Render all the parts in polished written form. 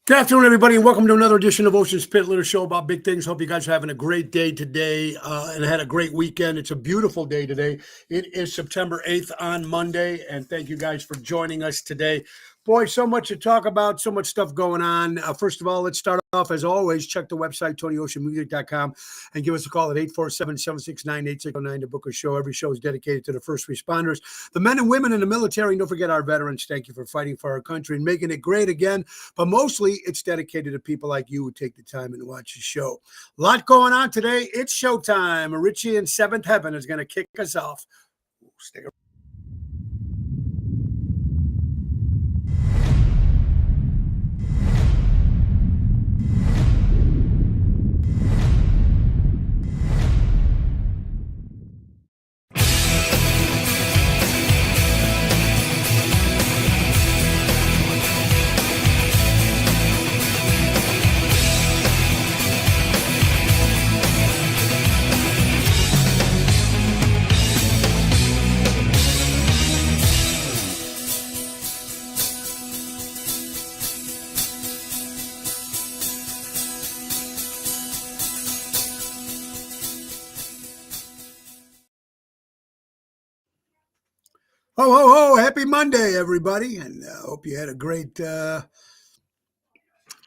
Good afternoon, everybody, and welcome to another edition of Ocean's Pit Litter Show about big things. Hope you guys are having a great day today and had a great weekend. It's a beautiful day today. It is September 8th on Monday, and thank you guys for joining us today. Boy, so much to talk about, so much stuff going on. First of all, let's start off, as always, check the website, TonyOceanMusic.com, and give us a call at 847-769-8609 to book a show. Every show is dedicated to the first responders, the men and women in the military, and don't forget our veterans. Thank you for fighting for our country and making it great again. But mostly, it's dedicated to people like you who take the time and watch the show. A lot going on today. It's showtime. Richie in Seventh Heaven is going to kick us off. Stay around. Ho, ho, ho. Happy Monday, everybody. And I hope you had a great,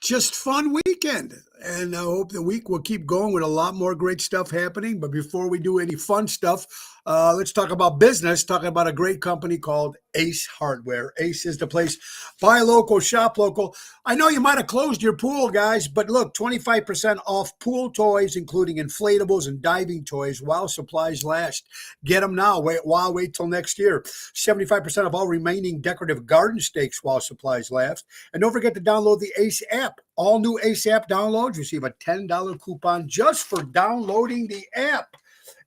just fun weekend. And I hope the week will keep going with a lot more great stuff happening. But before we do any fun stuff, let's talk about business, talking about a great company called Ace Hardware. Ace is the place. Buy local, shop local. I know you might have closed your pool, guys, but look, 25% off pool toys, including inflatables and diving toys while supplies last. Get them now. Wait till next year. 75% of all remaining decorative garden stakes while supplies last. And don't forget to download the Ace app. All new Ace app downloads receive a $10 coupon just for downloading the app.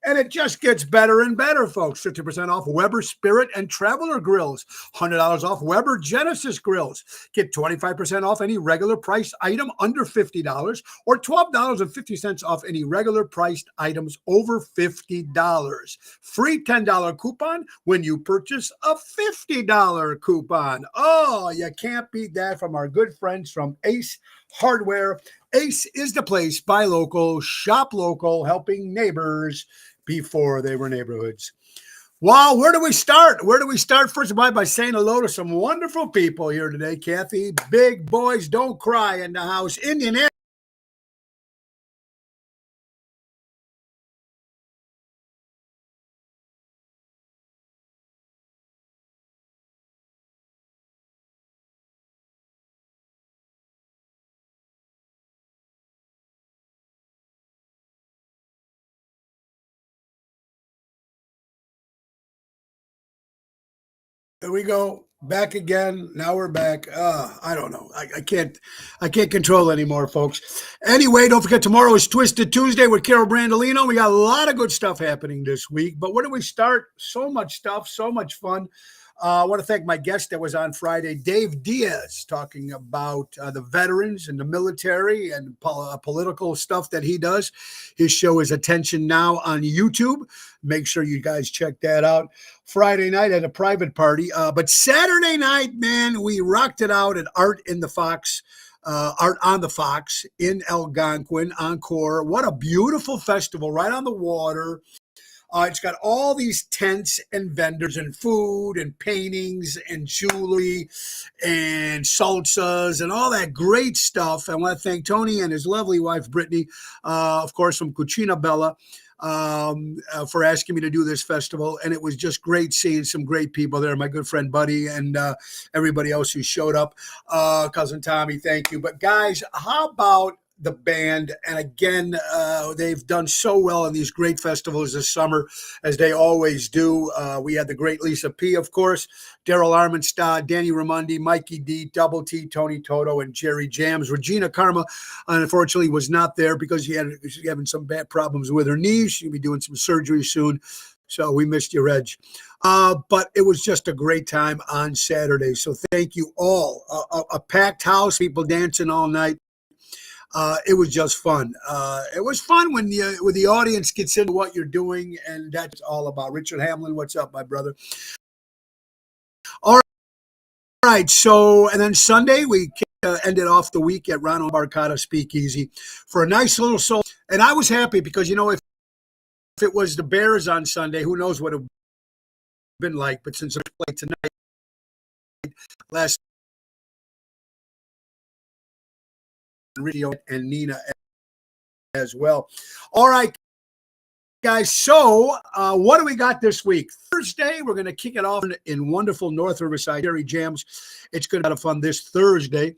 And it just gets better and better, folks. 50% off Weber Spirit and Traveler grills. $100 off Weber Genesis grills. Get 25% off any regular priced item under $50 or $12.50 off any regular priced items over $50. Free $10 coupon when you purchase a $50 coupon. Oh, you can't beat that from our good friends from Ace Hardware. Ace is the place. Buy local, shop local, helping neighbors before they were neighborhoods. Well, where do we start? First of all, by saying hello to some wonderful people here today. Kathy, Big Boys Don't Cry in the house. Indian Air. There we go. Back again. Now we're back. I don't know. I can't control anymore, folks. Anyway, don't forget tomorrow is Twisted Tuesday with Carol Brandolino. We got a lot of good stuff happening this week. But where do we start? So much stuff, so much fun. I want to thank my guest that was on Friday, Dave Diaz, talking about the veterans and the military and political stuff that he does. His show is Attention Now on YouTube. Make sure you guys check that out. Friday night at a private party. But Saturday night, man, we rocked it out at Art on the Fox in Algonquin, Encore. What a beautiful festival right on the water. It's got all these tents and vendors and food and paintings and jewelry and salsas and all that great stuff. I want to thank Tony and his lovely wife, Brittany, of course, from Cucina Bella, for asking me to do this festival. And it was just great seeing some great people there. My good friend Buddy and everybody else who showed up. Cousin Tommy, thank you. But guys, how about the band? And again, they've done so well in these great festivals this summer, as they always do. We had the great Lisa P, of course, Daryl Armenstad, Danny Raimondi, Mikey D, Double T, Tony Toto, and Jerry Jams. Regina Karma, unfortunately, was not there because she's having some bad problems with her knees. She'll be doing some surgery soon. So we missed you, Reg. But it was just a great time on Saturday. So thank you all. A packed house, people dancing all night. It was just fun. It was fun when the audience gets into what you're doing, and that's all about. Richard Hamlin, what's up, my brother? All right. So, and then Sunday we ended off the week at Ronald Barcata Speakeasy for a nice little soul. And I was happy because, if it was the Bears on Sunday, who knows what it would have been like. But since it's played tonight, last Rio and Nina as well. All right, guys. So what do we got this week? Thursday, we're going to kick it off in wonderful North Riverside, Jerry Jams. It's going to be a lot of fun this Thursday.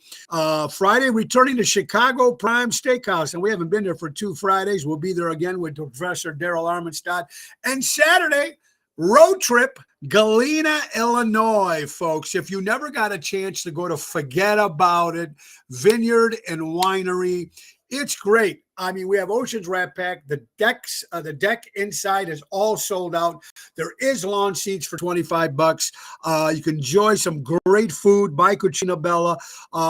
Friday, returning to Chicago Prime Steakhouse, and we haven't been there for 2 Fridays. We'll be there again with Professor Daryl Armenstadt. And Saturday, road trip, Galena, Illinois, folks. If you never got a chance to go to Forget About It, Vineyard and Winery, it's great. I mean, we have Ocean's Wrap Pack. The deck inside is all sold out. There is lawn seats for $25. You can enjoy some great food by Cucina Bella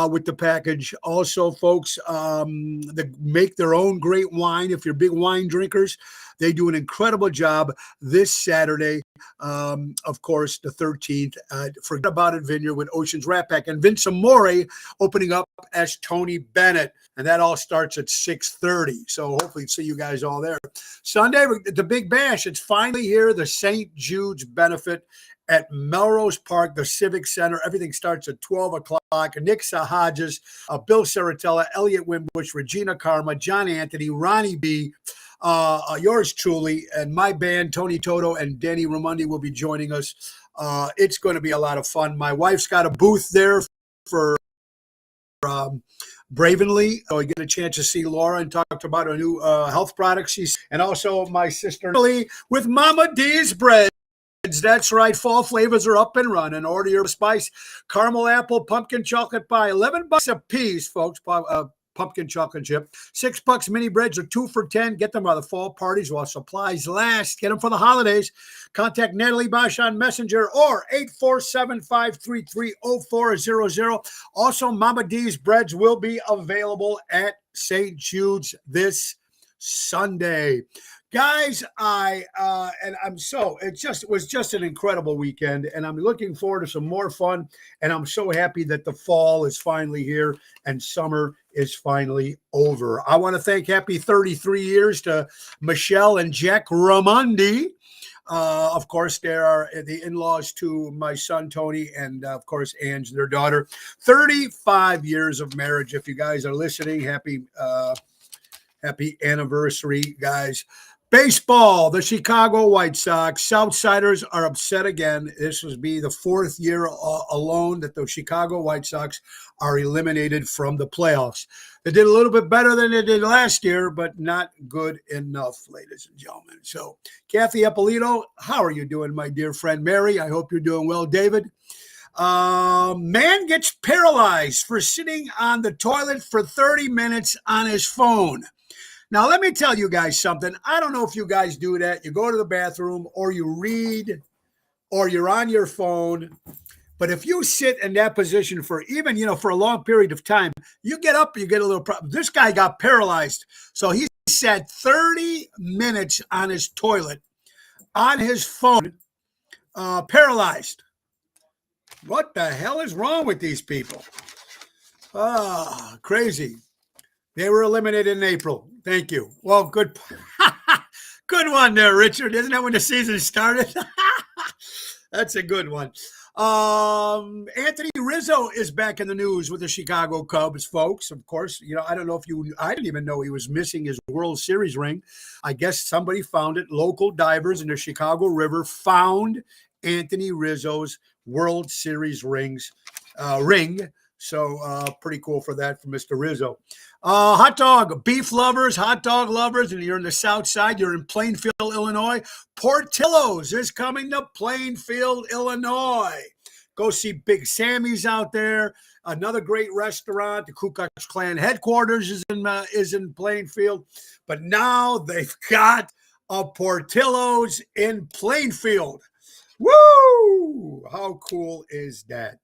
with the package. Also, folks, they make their own great wine. If you're big wine drinkers, they do an incredible job this Saturday, of course, the 13th. Forget About It Vineyard with Ocean's Wrap Pack. And Vince Amore opening up as Tony Bennett. And that all starts at 6:30. So hopefully see you guys all there. Sunday, the Big Bash. It's finally here. The St. Jude's benefit at Melrose Park, the Civic Center. Everything starts at 12 o'clock. Nick Hodges, Bill Saratella, Elliot Wimbush, Regina Karma, John Anthony, Ronnie B., yours truly, and my band, Tony Toto and Danny Ramundi, will be joining us. It's going to be a lot of fun. My wife's got a booth there for Bravenly, so I get a chance to see Laura and talk about her new health products. And also my sister with Mama D's Breads. That's right. Fall flavors are up and running. Order your spice, caramel apple, pumpkin chocolate pie, $11 a piece, folks. Pumpkin chocolate chip. $6 mini breads are 2 for $10. Get them by the fall parties while supplies last. Get them for the holidays. Contact Natalie Bosch on Messenger or 847-533-0400. Also, Mama D's Breads will be available at St. Jude's this Sunday. Guys, it was just an incredible weekend, and I'm looking forward to some more fun, and I'm so happy that the fall is finally here and summer is finally over. I want to thank happy 33 years to Michelle and Jack Ramundi. Of course, there are the in-laws to my son, Tony, and of course, Ange, their daughter. 35 years of marriage. If you guys are listening, happy anniversary, guys. Baseball, the Chicago White Sox, Southsiders are upset again. This will be the 4th year alone that the Chicago White Sox are eliminated from the playoffs. They did a little bit better than they did last year, but not good enough, ladies and gentlemen. So, Kathy Eppolito, how are you doing, my dear friend Mary? I hope you're doing well, David. Man gets paralyzed for sitting on the toilet for 30 minutes on his phone. Now, let me tell you guys something. I don't know if you guys do that. You go to the bathroom or you read or you're on your phone. But if you sit in that position for even, for a long period of time, you get up, you get a little problem. This guy got paralyzed. So he sat 30 minutes on his toilet, on his phone, paralyzed. What the hell is wrong with these people? Crazy. They were eliminated in April. Thank you. Well, good. Good one there, Richard. Isn't that when the season started? That's a good one. Anthony Rizzo is back in the news with the Chicago Cubs, folks. Of course, I don't know if I didn't even know he was missing his World Series ring. I guess somebody found it. Local divers in the Chicago River found Anthony Rizzo's World Series ring. So pretty cool for that from Mr. Rizzo. Beef lovers, hot dog lovers, and you're in the South Side, you're in Plainfield, Illinois. Portillo's is coming to Plainfield, Illinois. Go see Big Sammy's out there. Another great restaurant. The Ku Klux Klan headquarters is in Plainfield. But now they've got a Portillo's in Plainfield. Woo! How cool is that?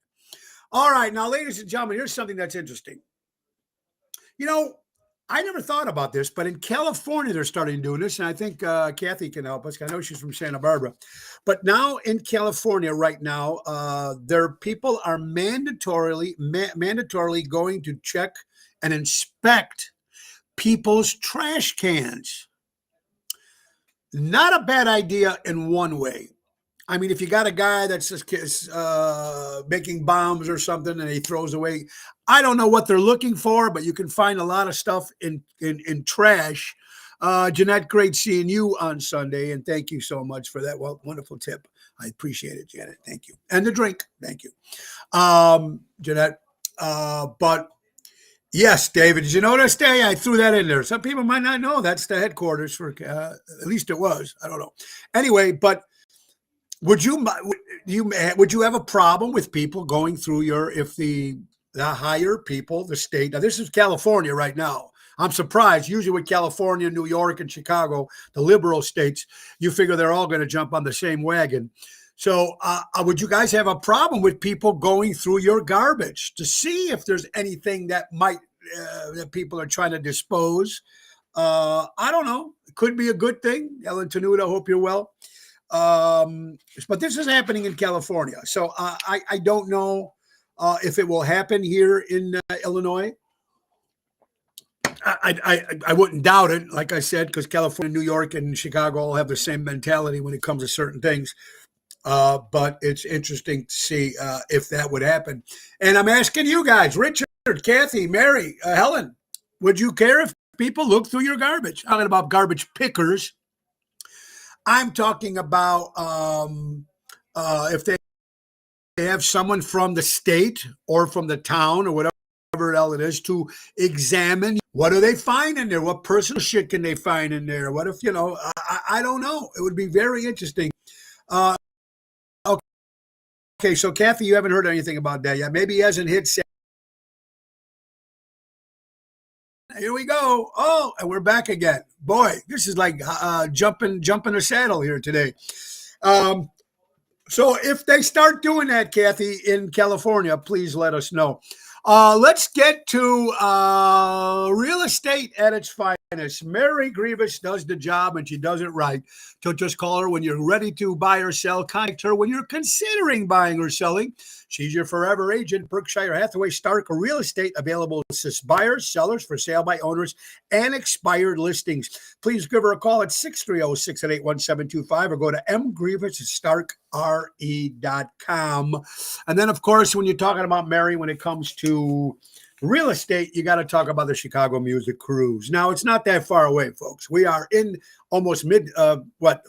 All right, now, ladies and gentlemen, here's something that's interesting. I never thought about this, but in California, they're starting doing this. And I think Kathy can help us. I know she's from Santa Barbara. But now in California right now, their people are mandatorily going to check and inspect people's trash cans. Not a bad idea in one way. I mean, if you got a guy that's just making bombs or something and he throws away, I don't know what they're looking for, but you can find a lot of stuff in trash. Jeanette, great seeing you on Sunday, and thank you so much for that wonderful tip. I appreciate it, Janet. Thank you. And the drink. Thank you, Jeanette. But yes, David, did you notice, Day? I threw that in there. Some people might not know that's the headquarters for, at least it was. I don't know. Anyway, but would you have a problem with people going through if the higher people, the state? Now this is California right now. I'm surprised. Usually with California, New York, and Chicago, the liberal states, you figure they're all going to jump on the same wagon. So would you guys have a problem with people going through your garbage to see if there's anything that might that people are trying to dispose? I don't know. It could be a good thing. Ellen Tenuta, hope you're well. But this is happening in California. So I don't know if it will happen here in Illinois. I wouldn't doubt it, like I said, because California, New York, and Chicago all have the same mentality when it comes to certain things. But it's interesting to see if that would happen. And I'm asking you guys, Richard, Kathy, Mary, Helen, would you care if people look through your garbage? I'm talking about garbage pickers. I'm talking about if they have someone from the state or from the town or whatever the hell it is to examine. What do they find in there? What personal shit can they find in there? What if, I don't know. It would be very interesting. Okay, so Kathy, you haven't heard anything about that yet. Maybe he hasn't hit send. Here we go. Oh, and we're back again. Boy, this is like jumping a saddle here today. So if they start doing that, Kathy, in California, please let us know. Let's get to real estate at its finest. Mary Grievous does the job, and she does it right. So just call her when you're ready to buy or sell. Contact her when you're considering buying or selling. She's your forever agent. Berkshire Hathaway Stark Real Estate, available to assist buyers, sellers, for sale by owners, and expired listings. Please give her a call at 630-688-1725 or go to mgrievousStarkRE.com. And then, of course, when you're talking about Mary, when it comes to real estate, you got to talk about the Chicago Music Cruise. Now, it's not that far away, folks. We are in almost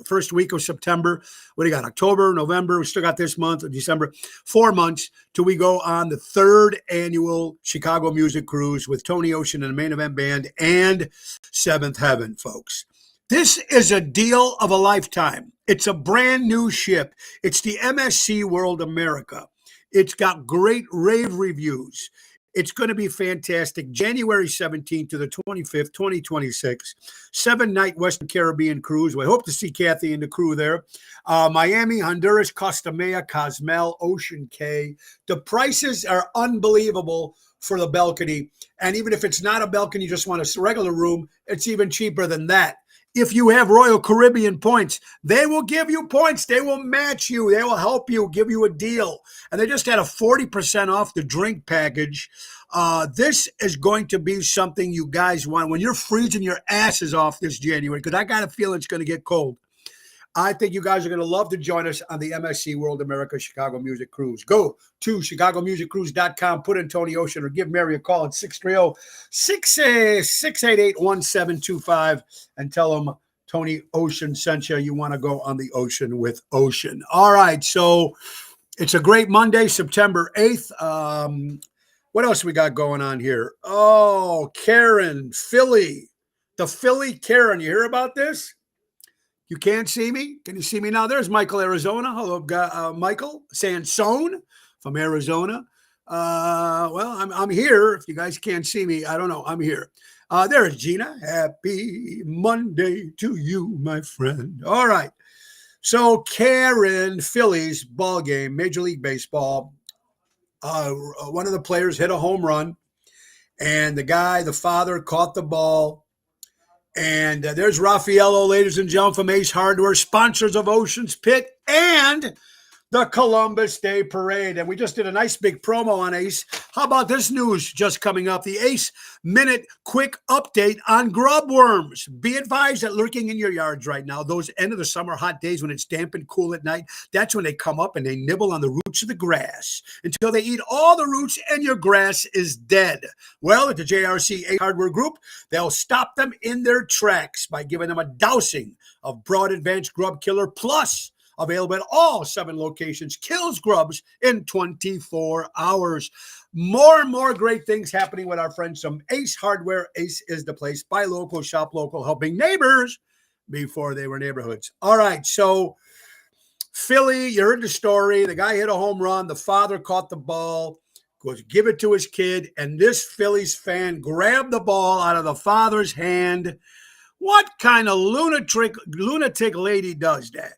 first week of September. What do you got? October, November. We still got this month of December. 4 months till we go on the third annual Chicago Music Cruise with Tony Ocean and the Main Event Band and Seventh Heaven, folks. This is a deal of a lifetime. It's a brand new ship. It's the MSC World America. It's got great rave reviews. It's going to be fantastic. January 17th to the 25th, 2026. 7-night Western Caribbean cruise. We hope to see Kathy and the crew there. Miami, Honduras, Costa Maya, Cozumel, Ocean Cay. The prices are unbelievable for the balcony. And even if it's not a balcony, you just want a regular room, it's even cheaper than that. If you have Royal Caribbean points, they will give you points. They will match you. They will help you, give you a deal. And they just had a 40% off the drink package. This is going to be something you guys want when you're freezing your asses off this January, because I got a feeling it's going to get cold. I think you guys are going to love to join us on the MSC World America Chicago Music Cruise. Go to chicagomusiccruise.com, put in Tony Ocean, or give Mary a call at 630-688-1725 and tell them Tony Ocean sent you. You want to go on the ocean with Ocean. All right, so it's a great Monday, September 8th. What else we got going on here? Oh, Karen, Philly. The Philly Karen. You hear about this? You can't see me? Can you see me now? There's Michael, Arizona. Hello, Michael Sansone from Arizona. I'm here. If you guys can't see me, I don't know. I'm here. There's Gina. Happy Monday to you, my friend. All right. So Karen, Phillies ball game, Major League Baseball. One of the players hit a home run, And the father, caught the ball. And there's Raffaello, ladies and gentlemen, from Ace Hardware, sponsors of Ocean's Pit and the Columbus Day Parade. And we just did a nice big promo on Ace. How about this news just coming up? The Ace Minute Quick Update on grub worms. Be advised that lurking in your yards right now, those end of the summer hot days when it's damp and cool at night, that's when they come up and they nibble on the roots of the grass until they eat all the roots and your grass is dead. Well, at the JRC Ace Hardware Group, they'll stop them in their tracks by giving them a dousing of Broad Advanced Grub Killer Plus. Available at all 7 locations, kills grubs in 24 hours. More and more great things happening with our friends from Ace Hardware. Ace is the place. Buy local, shop local, helping neighbors before they were neighborhoods. All right, so Philly, you heard the story. The guy hit a home run. The father caught the ball, goes give it to his kid, and this Phillies fan grabbed the ball out of the father's hand. What kind of lunatic lady does that?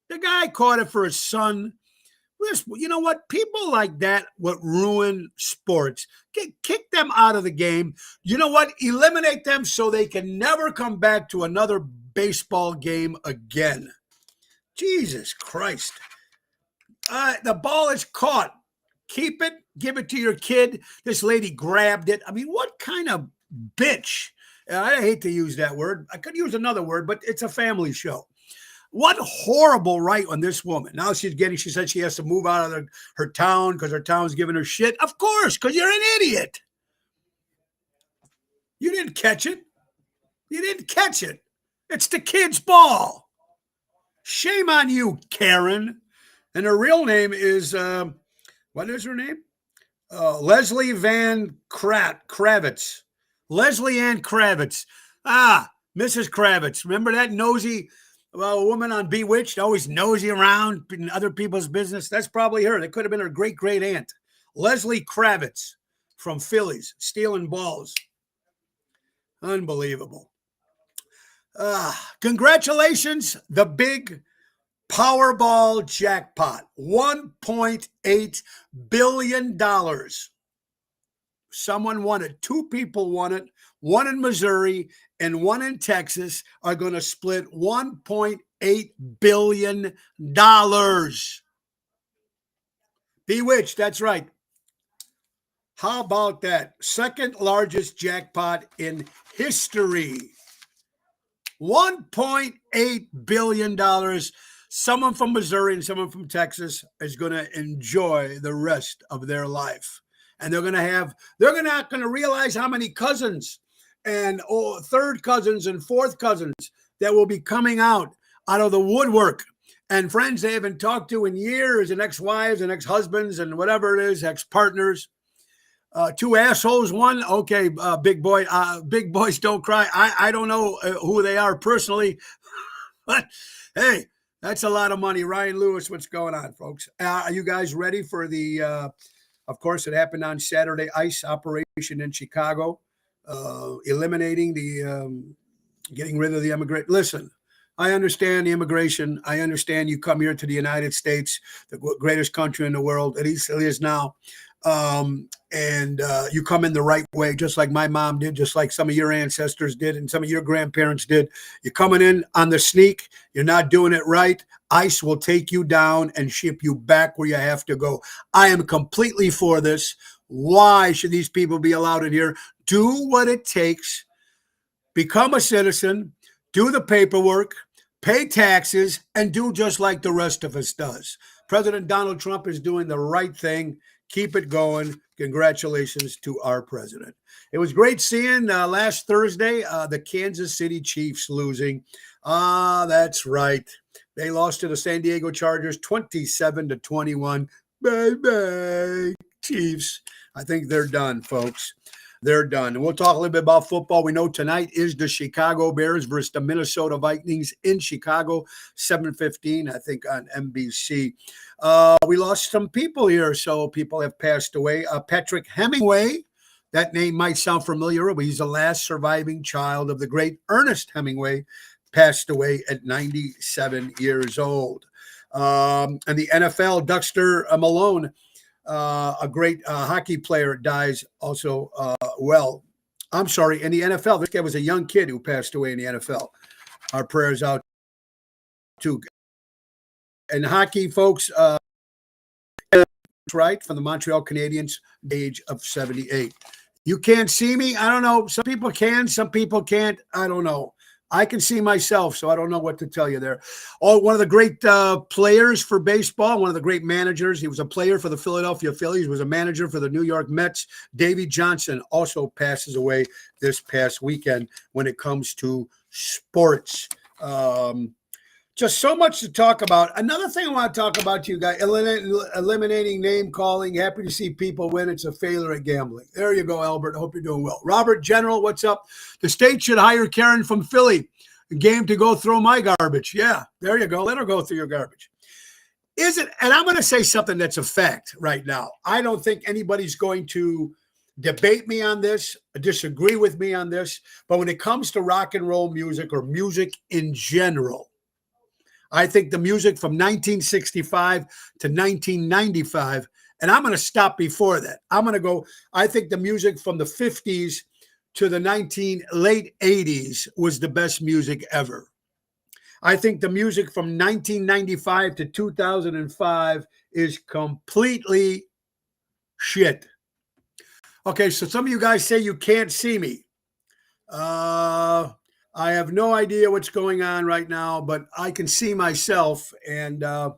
The guy caught it for his son. You know what? People like that would ruin sports. Kick them out of the game. You know what? Eliminate them so they can never come back to another baseball game again. Jesus Christ. The ball is caught. Keep it. Give it to your kid. This lady grabbed it. I mean, what kind of bitch? I hate to use that word. I could use another word, but it's a family show. What horrible right on this woman. Now she said she has to move out of her town because her town's giving her shit. Of course, because you're an idiot. You didn't catch it. You didn't catch it. It's the kid's ball. Shame on you, Karen. And her real name is, what is her name? Leslie Van Kravitz. Leslie Ann Kravitz. Mrs. Kravitz. Remember that nosy... Well, a woman on Bewitched, always nosy around in other people's business. That's probably her. That could have been her great aunt. Leslie Kravitz from Phillies, stealing balls. Unbelievable. Congratulations, the big Powerball jackpot. $1.8 billion. Someone won it. 2 people won it. One in Missouri and one in Texas are going to split $1.8 billion. Bewitched, that's right. How about that? Second largest jackpot in history. $1.8 billion. Someone from Missouri and someone from Texas is going to enjoy the rest of their life. And they're not going to realize how many cousins and third cousins and fourth cousins that will be coming out of the woodwork, and friends they haven't talked to in years, and ex-wives and ex-husbands and whatever it is, ex-partners. 2 assholes, one. Okay, big boys don't cry. I don't know who they are personally, but hey, that's a lot of money. Ryan Lewis, what's going on, folks? Are you guys ready for the, of course, it happened on Saturday, ICE operation in Chicago. Eliminating getting rid of the immigrant. Listen, I understand the immigration. I understand you come here to the United States, the greatest country in the world. At least it is now. And you come in the right way, just like my mom did, just like some of your ancestors did and some of your grandparents did. You're coming in on the sneak. You're not doing it right. ICE will take you down and ship you back where you have to go. I am completely for this. Why should these people be allowed in here? Do what it takes. Become a citizen. Do the paperwork. Pay taxes. And do just like the rest of us does. President Donald Trump is doing the right thing. Keep it going. Congratulations to our president. It was great seeing last Thursday the Kansas City Chiefs losing. That's right. They lost to the San Diego Chargers 27-21. Bye-bye, Chiefs. I think they're done, folks. They're done. And we'll talk a little bit about football. We know tonight is the Chicago Bears versus the Minnesota Vikings in Chicago, 7:15, I think, on NBC. We lost some people here, so people have passed away. Patrick Hemingway, that name might sound familiar, but he's the last surviving child of the great Ernest Hemingway, passed away at 97 years old. And the NFL, Dexter Malone, A great hockey player dies also. Well, I'm sorry, in the NFL. This guy was a young kid who passed away in the NFL. Our prayers out to and hockey, folks. Right from the Montreal Canadiens, age of 78. You can't see me. I don't know. Some people can, some people can't. I don't know. I can see myself, so I don't know what to tell you there. Oh, one of the great players for baseball, one of the great managers. He was a player for the Philadelphia Phillies, was a manager for the New York Mets. Davey Johnson also passes away this past weekend when it comes to sports. Just so much to talk about. Another thing I want to talk about to you guys, eliminating name calling. Happy to see people win. It's a failure at gambling. There you go, Albert. Hope you're doing well. Robert General, what's up? The state should hire Karen from Philly. A game to go throw my garbage. Yeah, there you go. Let her go through your garbage. Is it? And I'm going to say something that's a fact right now. I don't think anybody's going to debate me on this, disagree with me on this. But when it comes to rock and roll music or music in general, I think the music from 1965 to 1995, and I'm going to stop before that. I'm going to go, I think the music from the 50s to the late 80s was the best music ever. I think the music from 1995 to 2005 is completely shit. Okay, so some of you guys say you can't see me. I have no idea what's going on right now, but I can see myself, and I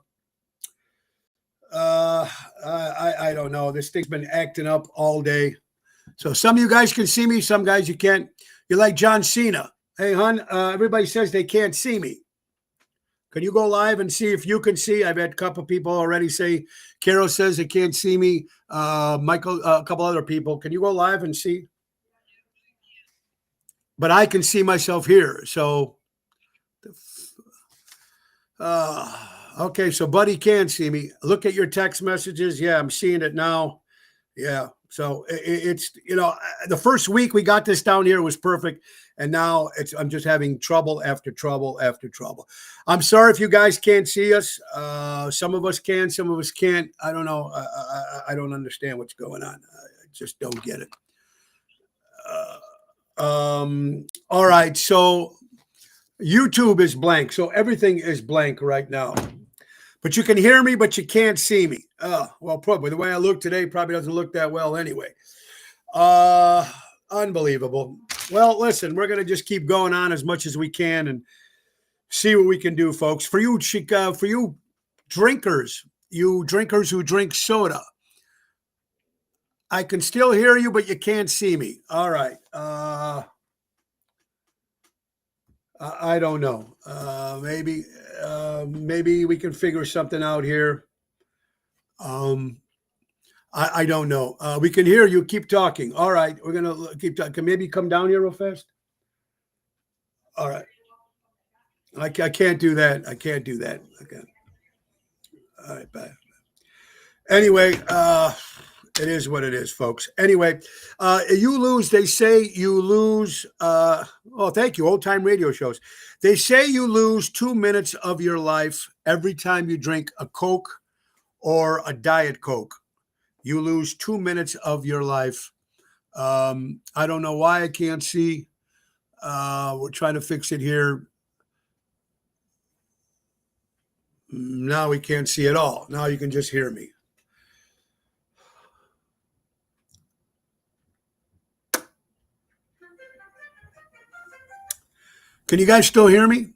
don't know. This thing's been acting up all day. So some of you guys can see me, some guys you can't. You're like John Cena. Hey, hon, everybody says they can't see me. Can you go live and see if you can see? I've had a couple people already say, Carol says they can't see me. Michael, a couple other people. Can you go live and see? But I can see myself here. So, okay, so Buddy can see me. Look at your text messages. Yeah, I'm seeing it now. Yeah, so it's, the first week we got this down here was perfect. And now I'm just having trouble after trouble after trouble. I'm sorry if you guys can't see us. Some of us can, some of us can't. I don't know. I don't understand what's going on. I just don't get it. All right, so YouTube is blank, so everything is blank right now. But you can hear me, but you can't see me. Well, probably the way I look today probably doesn't look that well anyway. Unbelievable. Well, listen, we're gonna just keep going on as much as we can and see what we can do, folks. For you drinkers, who drink soda, I can still hear you, but you can't see me. All right. I don't know. Maybe we can figure something out here. I don't know. We can hear you. Keep talking. All right. We're going to keep talking. Can maybe come down here real fast? All right. I can't do that. I can't do that. Okay. All right. Bye. Anyway, it is what it is, folks. Anyway, you lose. They say you lose. Thank you. Old time radio shows. They say you lose 2 minutes of your life every time you drink a Coke or a Diet Coke. You lose 2 minutes of your life. I don't know why I can't see. We're trying to fix it here. Now we can't see at all. Now you can just hear me. Can you guys still hear me?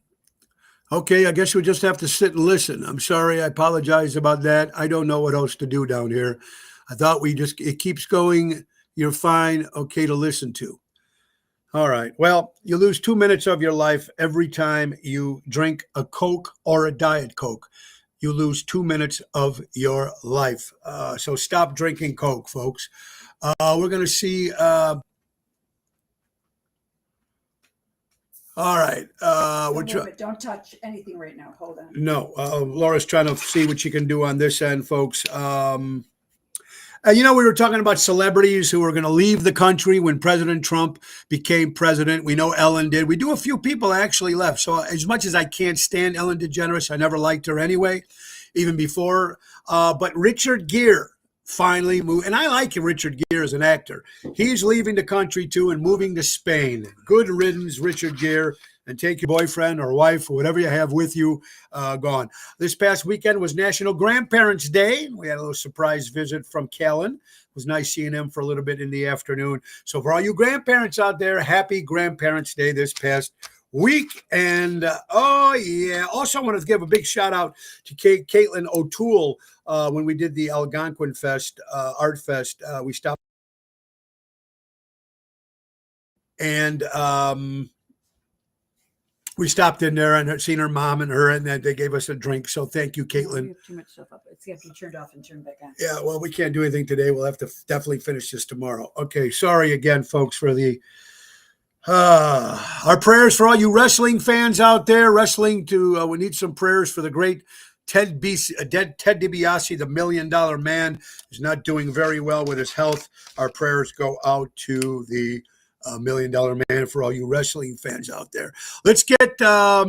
Okay, I guess we just have to sit and listen. I'm sorry. I apologize about that. I don't know what else to do down here. I thought it keeps going. You're fine. Okay to listen to. All right. Well, you lose 2 minutes of your life every time you drink a Coke or a Diet Coke. You lose 2 minutes of your life. So stop drinking Coke, folks. We're going to see. All right. Don't touch anything right now. Hold on. No. Laura's trying to see what she can do on this end, folks. We were talking about celebrities who were going to leave the country when President Trump became president. We know Ellen did. We do a few people actually left. So as much as I can't stand Ellen DeGeneres, I never liked her anyway, even before. But Richard Gere finally moved. And I like Richard Gere as an actor. He's leaving the country too and moving to Spain. Good riddance, Richard Gere. And take your boyfriend or wife or whatever you have with you gone. This past weekend was National Grandparents' Day. We had a little surprise visit from Callan. It was nice seeing him for a little bit in the afternoon. So for all you grandparents out there, happy Grandparents' Day this past week. And also I want to give a big shout out to Caitlin O'Toole when we did the Algonquin Fest, Art Fest. We stopped and we stopped in there and seen her mom and her, and then they gave us a drink. So thank you, Caitlin. We have too much stuff up. It's got to be turned off and turned back on. Yeah, well, we can't do anything today. We'll have to definitely finish this tomorrow. Okay, sorry again, folks, for the our prayers for all you wrestling fans out there. Wrestling we need some prayers for the great Ted DiBiase, the $1 Million Man, is not doing very well with his health. Our prayers go out to the $1 Million Man for all you wrestling fans out there. Let's get, how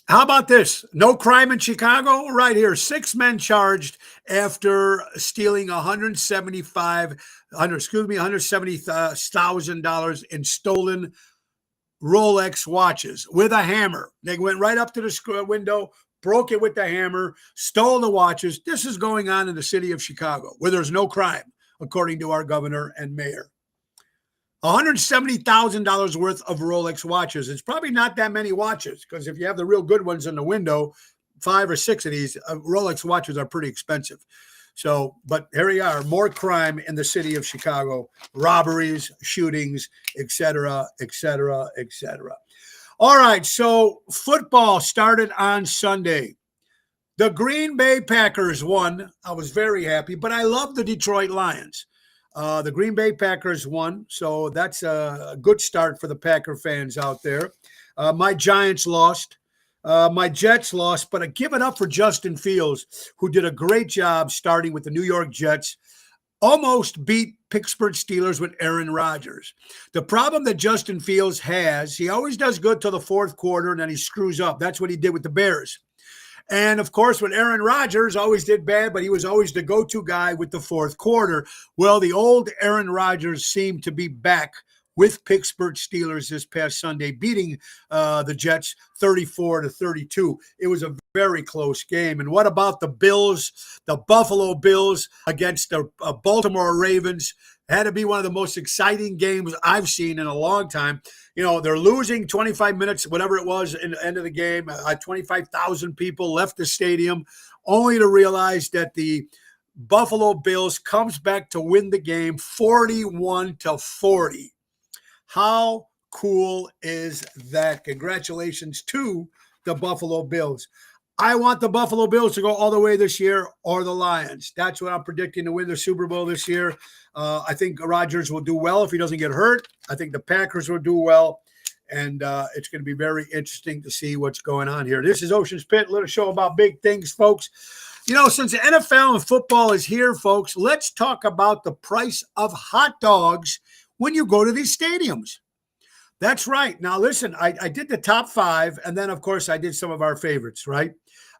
about this? No crime in Chicago? Right here. 6 men charged after stealing $170,000 in stolen Rolex watches with a hammer. They went right up to the window, broke it with the hammer, stole the watches. This is going on in the city of Chicago, where there's no crime, according to our governor and mayor. $170,000 worth of Rolex watches. It's probably not that many watches, because if you have the real good ones in the window, 5 or 6 of these Rolex watches are pretty expensive. So, but here we are, more crime in the city of Chicago, robberies, shootings, et cetera, et cetera, et cetera. All right, so football started on Sunday. The Green Bay Packers won. I was very happy, but I love the Detroit Lions. The Green Bay Packers won, so that's a good start for the Packer fans out there. My Giants lost. My Jets lost, but I give it up for Justin Fields, who did a great job starting with the New York Jets. Almost beat Pittsburgh Steelers with Aaron Rodgers. The problem that Justin Fields has, he always does good till the fourth quarter, and then he screws up. That's what he did with the Bears. And, of course, when Aaron Rodgers always did bad, but he was always the go-to guy with the fourth quarter. Well, the old Aaron Rodgers seemed to be back with Pittsburgh Steelers this past Sunday, beating the Jets 34-32. It was a very close game. And what about the Bills, the Buffalo Bills against the Baltimore Ravens? Had to be one of the most exciting games I've seen in a long time. You know, they're losing 25 minutes, whatever it was, in the end of the game. 25,000 people left the stadium, only to realize that the Buffalo Bills comes back to win the game 41-40. How cool is that? Congratulations to the Buffalo Bills. I want the Buffalo Bills to go all the way this year, or the Lions. That's what I'm predicting to win the Super Bowl this year. I think Rodgers will do well if he doesn't get hurt. I think the Packers will do well. And it's going to be very interesting to see what's going on here. This is Ocean's Pit, a little show about big things, folks. You know, since the NFL and football is here, folks, let's talk about the price of hot dogs when you go to these stadiums. That's right. Now, listen, I did the top 5, and then, of course, I did some of our favorites, right?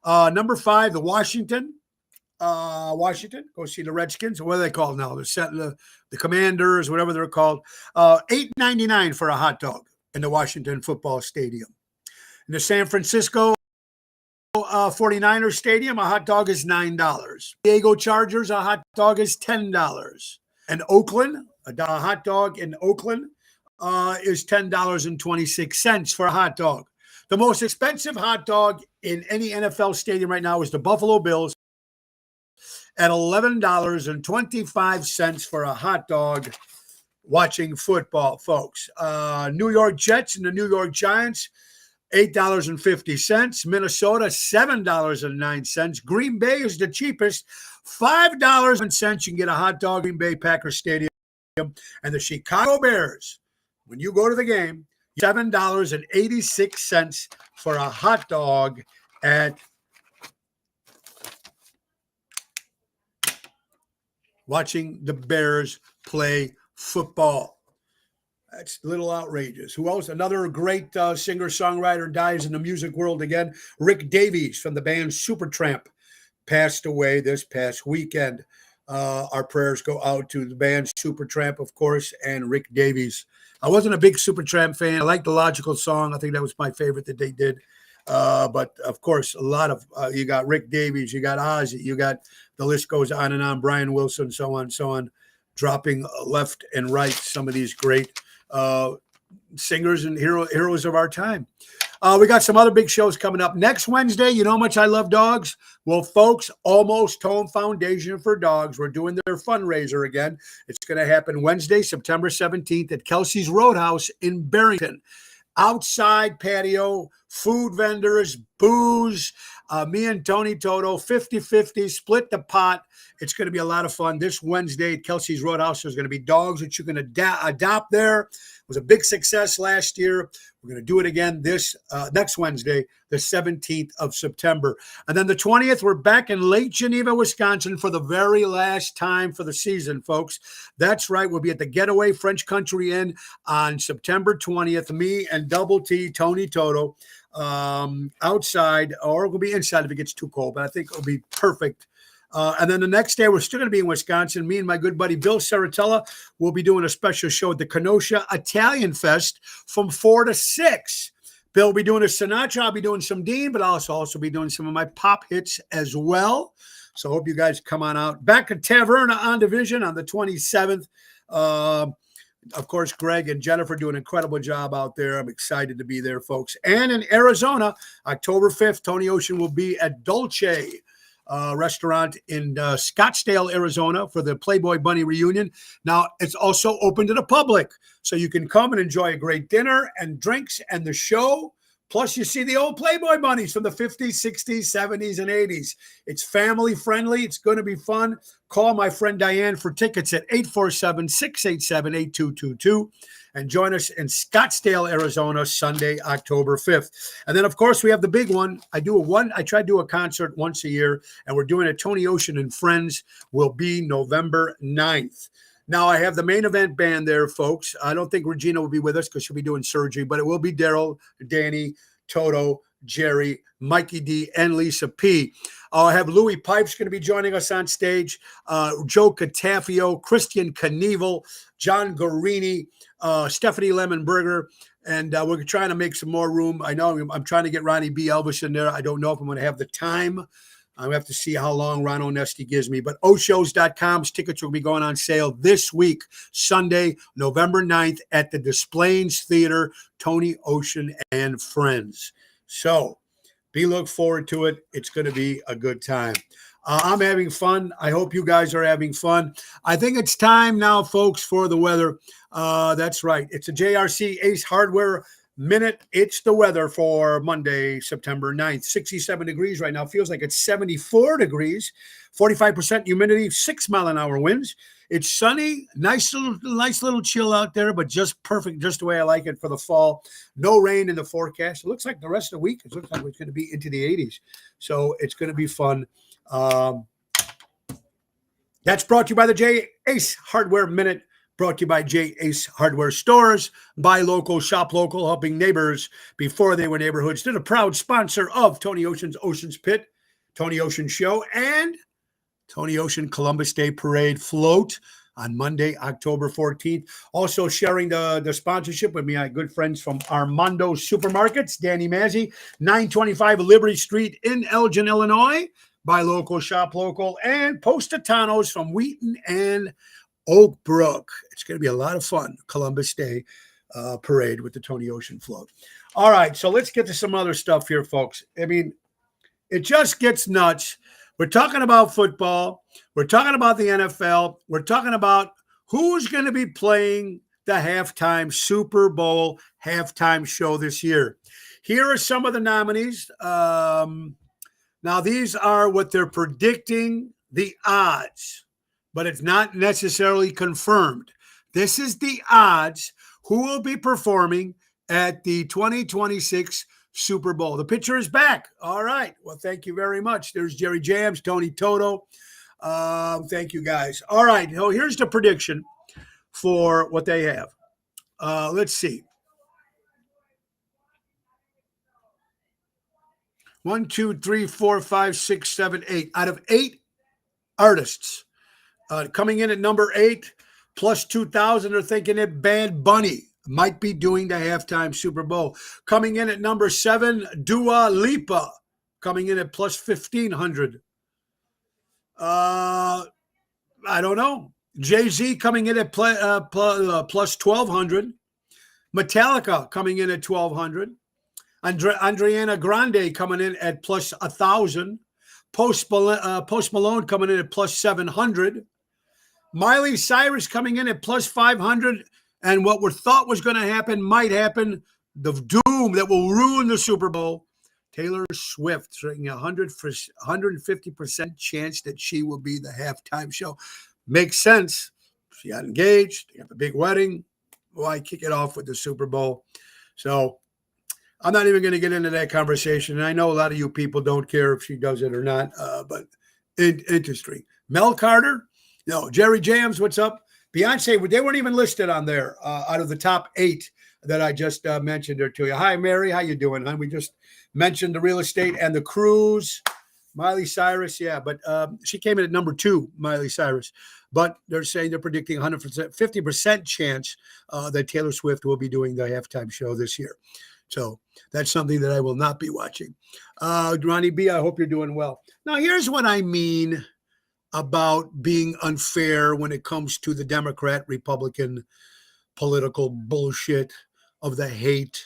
Number 5, the Washington. Go see the Redskins. What are they called now? The Commanders, whatever they're called. $8.99 for a hot dog in the Washington Football Stadium. In the San Francisco 49ers Stadium, a hot dog is $9. Diego Chargers, a hot dog is $10. And Oakland, a hot dog in Oakland is $10.26 for a hot dog. The most expensive hot dog in any NFL stadium right now is the Buffalo Bills at $11.25 for a hot dog watching football, folks. New York Jets and the New York Giants, $8.50. Minnesota, $7.09. Green Bay is the cheapest, $5.07. You can get a hot dog in Green Bay Packers Stadium. And the Chicago Bears, when you go to the game, $7.86 for a hot dog at watching the Bears play football. That's a little outrageous. Who else? Another great singer-songwriter dies in the music world again. Rick Davies from the band Supertramp passed away this past weekend. Our prayers go out to the band Supertramp, of course, and Rick Davies. I wasn't a big Supertramp fan. I liked the Logical song. I think that was my favorite that they did. But of course, a lot of you got Rick Davies, you got Ozzy, you got the list goes on and on. Brian Wilson, so on, dropping left and right some of these great singers and heroes of our time. We got some other big shows coming up next Wednesday. You know how much I love dogs? Well, folks, Almost Home Foundation for Dogs, we're doing their fundraiser again. It's going to happen Wednesday, September 17th at Kelsey's Roadhouse in Barrington. Outside patio, food vendors, booze, me and Tony Toto, 50-50, split the pot. It's going to be a lot of fun. This Wednesday at Kelsey's Roadhouse, there's going to be dogs that you can adopt there. It was a big success last year. We're going to do it again this next Wednesday, the 17th of September. And then the 20th, we're back in Lake Geneva, Wisconsin for the very last time for the season, folks. That's right. We'll be at the Getaway French Country Inn on September 20th. Me and Double T, Tony Toto, outside, or we'll be inside if it gets too cold, but I think it'll be perfect. And then the next day, we're still going to be in Wisconsin. Me and my good buddy Bill Saratella will be doing a special show at the Kenosha Italian Fest from 4 to 6. Bill will be doing a Sinatra. I'll be doing some Dean, but I'll also be doing some of my pop hits as well. So I hope you guys come on out. Back at Taverna on Division on the 27th. Of course, Greg and Jennifer do an incredible job out there. I'm excited to be there, folks. And in Arizona, October 5th, Tony Ocean will be at Dolce restaurant in Scottsdale, Arizona for the Playboy Bunny reunion. Now, it's also open to the public, so you can come and enjoy a great dinner and drinks and the show. Plus, you see the old Playboy Bunnies from the 50s, 60s, 70s, and 80s. It's family friendly. It's going to be fun. Call my friend Diane for tickets at 847-687-8222 and join us in Scottsdale, Arizona, Sunday, October 5th. And then, of course, we have the big one. I try to do a concert once a year, and we're doing it. Tony Ocean and Friends will be November 9th. Now, I have the main event band there, folks. I don't think Regina will be with us because she'll be doing surgery, but it will be Daryl, Danny, Toto, Jerry, Mikey D, and Lisa P. I have Louis Pipes going to be joining us on stage, Joe Catafio, Christian Knievel, John Gorini, Stephanie Lemonberger, and we're trying to make some more room. I know I'm trying to get Ronnie B. Elvis in there. I don't know if I'm going to have the time. I have to see how long Ron Onesti gives me. But Oshows.com's tickets will be going on sale this week, Sunday, November 9th at the Des Theater, Tony Ocean and Friends. So look forward to it. It's going to be a good time. I'm having fun. I hope you guys are having fun. I think it's time now, folks, for the weather. That's right. It's a JRC Ace Hardware Minute. It's the weather for Monday, September 9th. 67 degrees right now. Feels like it's 74 degrees. 45% humidity, 6-mile-an-hour winds. It's sunny, nice little chill out there, but just perfect, just the way I like it for the fall. No rain in the forecast. It looks like the rest of the week, it looks like it's going to be into the 80s. So it's going to be fun. That's brought to you by the J. Ace Hardware Minute. Brought to you by J. Ace Hardware Stores. Buy local, shop local, helping neighbors before they were neighborhoods. They're a proud sponsor of Tony Ocean's Ocean's Pit, Tony Ocean Show, and Tony Ocean Columbus Day Parade float on Monday, October 14th. Also sharing the sponsorship with me, my good friends from Armando Supermarkets, Danny Mazzi, 925 Liberty Street in Elgin, Illinois. Buy local, shop local, and Postatanos from Wheaton and Oak Brook. It's going to be a lot of fun. Columbus Day Parade with the Tony Ocean float. All right, so let's get to some other stuff here, folks. I mean, it just gets nuts. We're talking about football. We're talking about the NFL. We're talking about who's going to be playing the halftime Super Bowl halftime show this year. Here are some of the nominees. Now, these are what they're predicting, the odds, but it's not necessarily confirmed. This is the odds who will be performing at the 2026 Super Bowl. The picture is back. All right. Well, thank you very much. There's Jerry Jams, Tony Toto. Thank you, guys. All right. So here's the prediction for what they have. Let's see. 1, 2, 3, 4, 5, 6, 7, 8. Out of 8 artists coming in at number 8, plus 2,000 are thinking that Bad Bunny might be doing the halftime Super Bowl. Coming in at number 7, Dua Lipa, coming in at plus 1,500. I don't know. Jay-Z coming in at plus 1,200. Metallica coming in at 1,200. Adriana Grande coming in at plus 1,000. Post Malone coming in at plus 700. Miley Cyrus coming in at plus 500. And what we thought was going to happen might happen. The doom that will ruin the Super Bowl. Taylor Swift saying 150% chance that she will be the halftime show. Makes sense. She got engaged. They got the big wedding. Why kick it off with the Super Bowl? So I'm not even going to get into that conversation. And I know a lot of you people don't care if she does it or not, but interesting. Mel Carter? No. Jerry Jams, what's up? Beyonce, they weren't even listed on there out of the top 8 that I just mentioned her to you. Hi, Mary. How you doing, hon? We just mentioned the real estate and the cruise. Miley Cyrus, yeah, but she came in at number 2, Miley Cyrus. But they're saying they're predicting 100%, 50% chance that Taylor Swift will be doing the halftime show this year. So that's something that I will not be watching. Ronnie B, I hope you're doing well. Now, here's what I mean about being unfair when it comes to the Democrat-Republican political bullshit of the hate,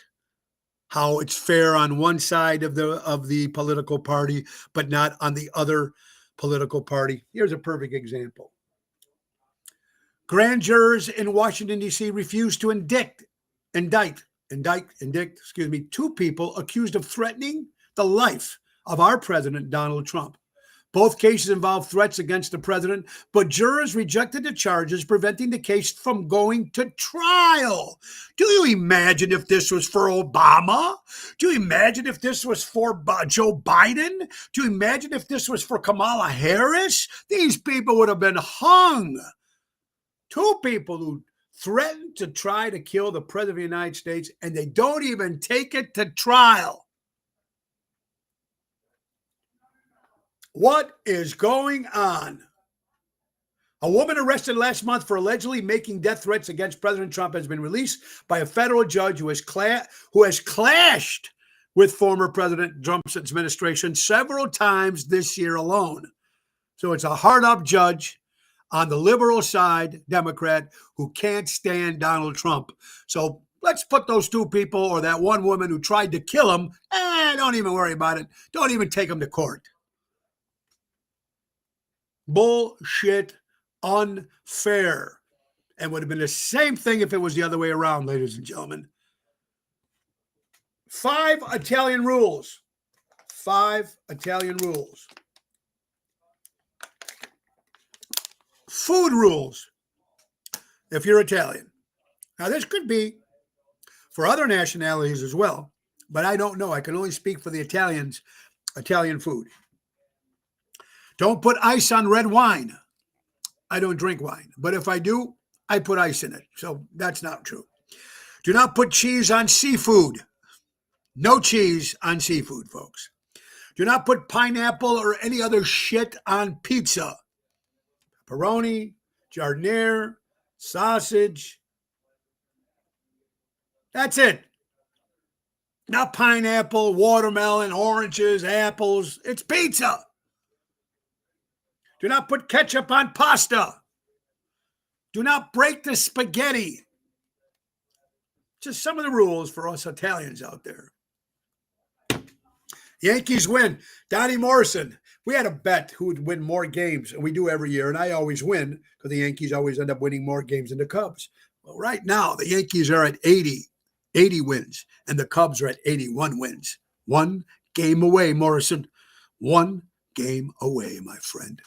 how it's fair on one side of the political party, but not on the other political party. Here's a perfect example. Grand jurors in Washington, D.C. refused to indict 2 people accused of threatening the life of our president, Donald Trump. Both cases involve threats against the president, but jurors rejected the charges, preventing the case from going to trial. Do you imagine if this was for Obama? Do you imagine if this was for Joe Biden? Do you imagine if this was for Kamala Harris? These people would have been hung. 2 people who threatened to try to kill the president of the United States, and they don't even take it to trial. What is going on? A woman arrested last month for allegedly making death threats against President Trump has been released by a federal judge who has clashed with former President Trump's administration several times this year alone. So it's a hard-up judge on the liberal side, Democrat, who can't stand Donald Trump. So let's put those 2 people or that one woman who tried to kill him, don't even worry about it. Don't even take him to court. Bullshit, unfair. And would have been the same thing if it was the other way around, ladies and gentlemen. 5 Italian rules. 5 Italian rules. Food rules, if you're Italian. Now, this could be for other nationalities as well, but I don't know. I can only speak for the Italian food. Don't put ice on red wine. I don't drink wine, but if I do, I put ice in it. So that's not true. Do not put cheese on seafood. No cheese on seafood, folks. Do not put pineapple or any other shit on pizza. Pepperoni, giardiniera, sausage. That's it. Not pineapple, watermelon, oranges, apples. It's pizza. Do not put ketchup on pasta. Do not break the spaghetti. Just some of the rules for us Italians out there. Yankees win. Donnie Morrison. We had a bet who would win more games, and we do every year, and I always win because the Yankees always end up winning more games than the Cubs. Well, right now, the Yankees are at 80 wins, and the Cubs are at 81 wins. 1 game away, Morrison. 1 game away, my friend.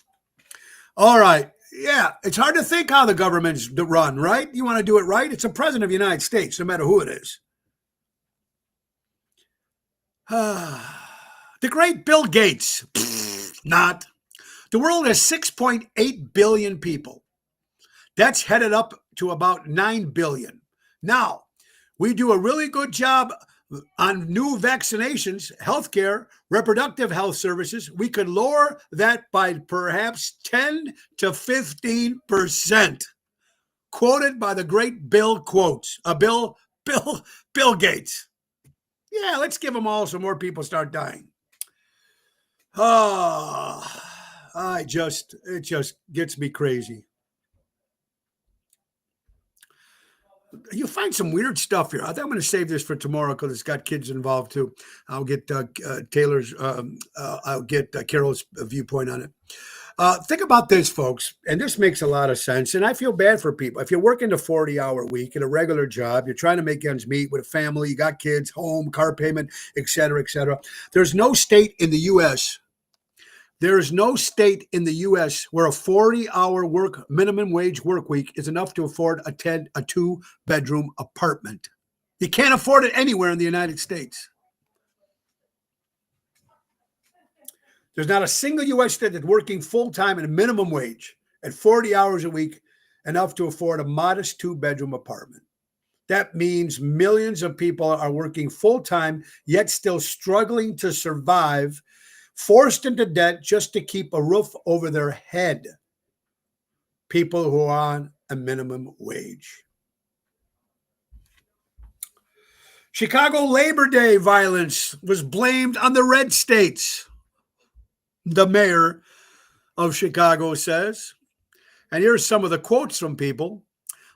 All right. Yeah, it's hard to think how the government's run, right? You want to do it right? It's the president of the United States, no matter who it is. The great Bill Gates. Not. The world has 6.8 billion people. That's headed up to about 9 billion. Now, we do a really good job on new vaccinations, healthcare, reproductive health services, we could lower that by perhaps 10 to 15%. Quoted by the great Bill Bill Gates. Yeah, let's give them all so more people start dying. It just gets me crazy. You find some weird stuff here. I think I'm going to save this for tomorrow because it's got kids involved too. I'll get I'll get Carol's viewpoint on it. Think about this, folks, and this makes a lot of sense. And I feel bad for people. If you're working a 40-hour week in a regular job, you're trying to make ends meet with a family, you got kids, home, car payment, et cetera, et cetera. There's no state in the U.S. There is no state in the U.S. where a 40-hour minimum wage work week is enough to afford a 2-bedroom apartment. You can't afford it anywhere in the United States. There's not a single U.S. state that's working full-time at a minimum wage at 40 hours a week enough to afford a modest 2-bedroom apartment. That means millions of people are working full-time, yet still struggling to survive, forced into debt just to keep a roof over their head. People who are on a minimum wage. Chicago Labor Day violence was blamed on the red states, the mayor of Chicago says. And here's some of the quotes from people.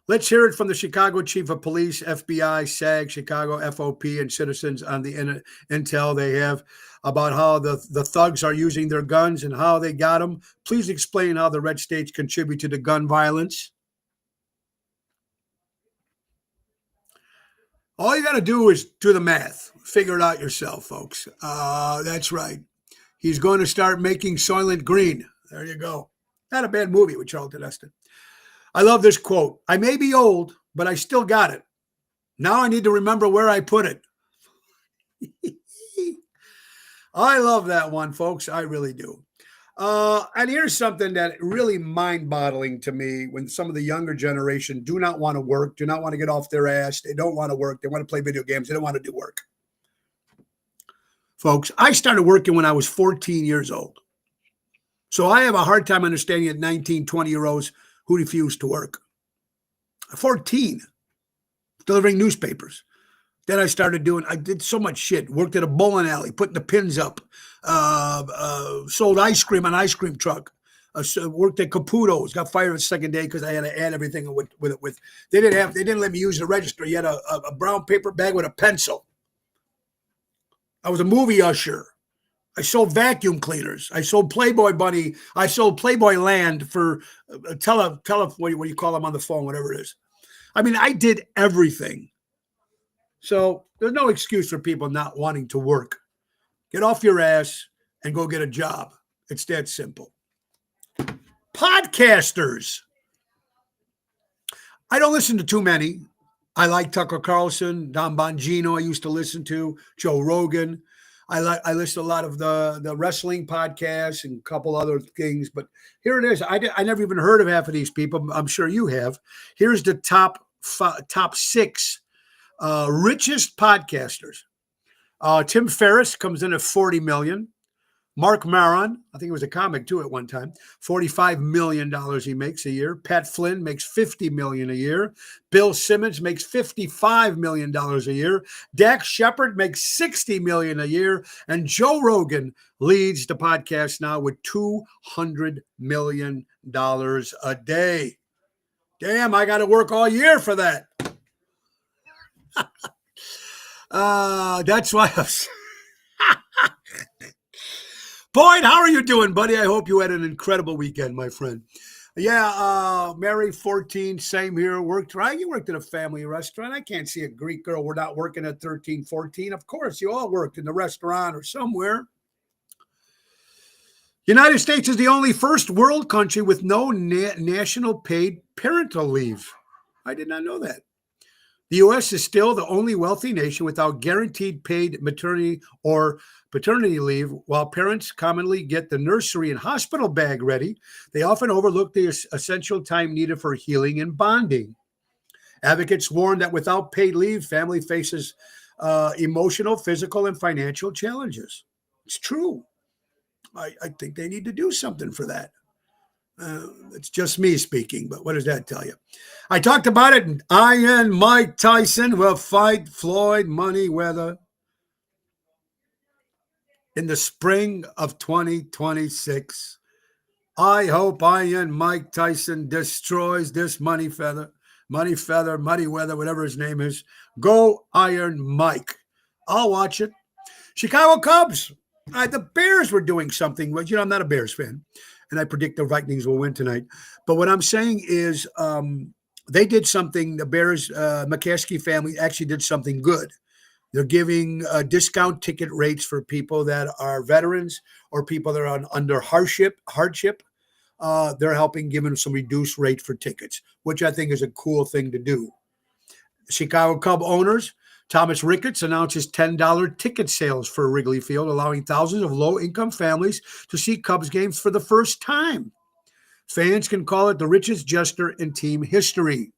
Let's hear it from the Chicago Chief of Police, FBI, SAG, Chicago, FOP, and citizens on the intel they have about how the thugs are using their guns and how they got them. Please explain how the red states contribute to the gun violence. All you got to do is do the math. Figure it out yourself, folks. That's right. He's going to start making Soylent Green. There you go. Not a bad movie with Charlton Heston. I love this quote. I may be old, but I still got it. Now I need to remember where I put it. I love that one, folks. I really do. And here's something that really mind-boggling to me when some of the younger generation do not want to work, do not want to get off their ass. They don't want to work. They want to play video games. They don't want to do work. Folks, I started working when I was 14 years old. So I have a hard time understanding at 19, 20-year-olds who refuse to work. 14, delivering newspapers. Then I did so much shit. Worked at a bowling alley, putting the pins up. Sold ice cream on an ice cream truck. Worked at Caputo's. Got fired the second day because I had to add everything with it. They didn't let me use the register. You had a brown paper bag with a pencil. I was a movie usher. I sold vacuum cleaners. I sold Playboy Bunny. I sold Playboy Land for what do you call them on the phone, whatever it is. I mean, I did everything. So there's no excuse for people not wanting to work. Get off your ass and go get a job. It's that simple. Podcasters. I don't listen to too many. I like Tucker Carlson, Don Bongino I used to listen to, Joe Rogan. I listen to a lot of the wrestling podcasts and a couple other things, but here it is. I never even heard of half of these people. I'm sure you have. Here's the top 6 richest podcasters. Tim Ferriss comes in at 40 million. Mark Maron, I think he was a comic too at one time, $45 million he makes a year. Pat Flynn makes $50 million a year. Bill Simmons makes $55 million a year. Dax Shepard makes $60 million a year. And Joe Rogan leads the podcast now with $200 million a day. Damn, I got to work all year for that. That's why I'm... Boyd, how are you doing, buddy? I hope you had an incredible weekend, my friend. Yeah, Mary, 14, same here. Worked, right? You worked at a family restaurant. I can't see a Greek girl. We're not working at 13, 14. Of course, you all worked in the restaurant or somewhere. United States is the only first world country with no national paid parental leave. I did not know that. The U.S. is still the only wealthy nation without guaranteed paid maternity or paternity leave. While parents commonly get the nursery and hospital bag ready, they often overlook the essential time needed for healing and bonding. Advocates warn that without paid leave, family faces emotional, physical, and financial challenges. It's true. I think they need to do something for that. It's just me speaking, but what does that tell you? I talked about it. Iron Mike Tyson will fight Floyd Mayweather in the spring of 2026. I hope Iron Mike Tyson destroys this Money Feather, whatever his name is. Go Iron Mike. I'll watch it. Chicago Cubs. The Bears were doing something. Well, I'm not a Bears fan, and I predict the Vikings will win tonight. But what I'm saying is they did something. The Bears, McCaskey family actually did something good. They're giving discount ticket rates for people that are veterans or people that are under hardship. They're helping give them some reduced rate for tickets, which I think is a cool thing to do. Chicago Cub owners, Thomas Ricketts announces $10 ticket sales for Wrigley Field, allowing thousands of low-income families to see Cubs games for the first time. Fans can call it the richest gesture in team history.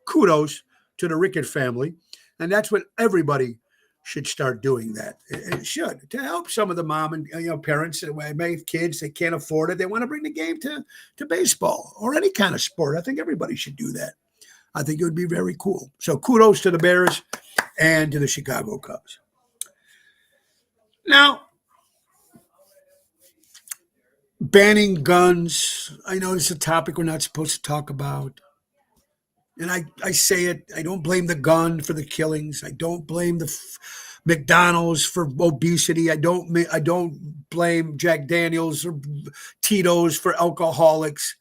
Kudos to the Ricketts family. And that's what everybody should start doing that. It should, to help some of the mom and parents that may have kids that can't afford it. They want to bring the game to baseball or any kind of sport. I think everybody should do that. I think it would be very cool. So kudos to the Bears and to the Chicago Cubs. Now, banning guns. I know it's a topic we're not supposed to talk about. And I say it, I don't blame the gun for the killings. I don't blame the McDonald's for obesity. I don't blame Jack Daniels or Tito's for alcoholics.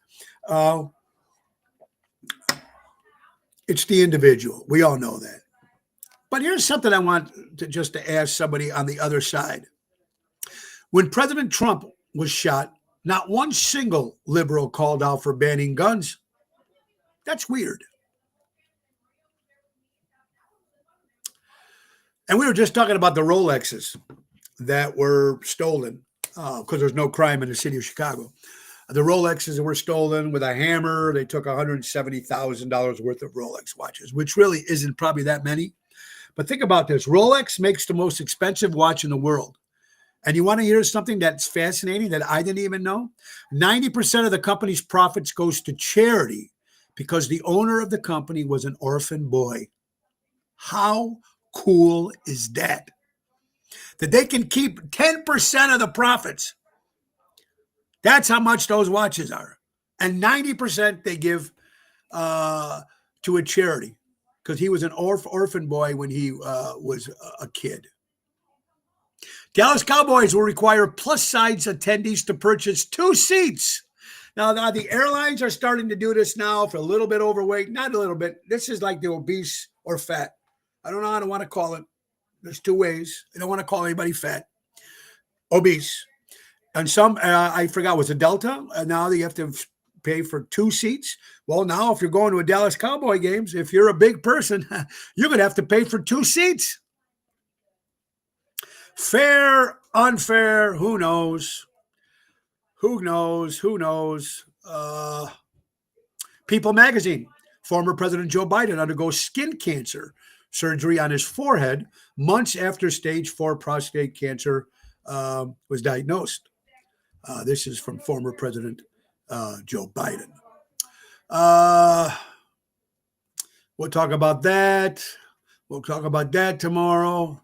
It's the individual. We all know that. But here's something I want to ask somebody on the other side. When President Trump was shot, not one single liberal called out for banning guns. That's weird. And we were just talking about the Rolexes that were stolen because there's no crime in the city of Chicago. The Rolexes were stolen with a hammer. They took $170,000 worth of Rolex watches, which really isn't probably that many. But think about this. Rolex makes the most expensive watch in the world. And you want to hear something that's fascinating that I didn't even know? 90% of the company's profits goes to charity because the owner of the company was an orphan boy. How cool is that? That they can keep 10% of the profits. That's how much those watches are. And 90% they give to a charity because he was an orphan boy when he was a kid. Dallas Cowboys will require plus-size attendees to purchase 2 seats. Now, the airlines are starting to do this now for a little bit overweight. Not a little bit. This is like the obese or fat. I don't know how to want to call it. There's 2 ways. I don't want to call anybody fat. Obese. And some, I forgot, was it Delta? Now you have to pay for 2 seats. Well, now if you're going to a Dallas Cowboy games, if you're a big person, you're going to have to pay for 2 seats. Fair, unfair, who knows? Who knows? People Magazine. Former President Joe Biden undergoes skin cancer surgery on his forehead months after stage 4 prostate cancer was diagnosed. This is from former President Joe Biden. We'll talk about that. We'll talk about that tomorrow.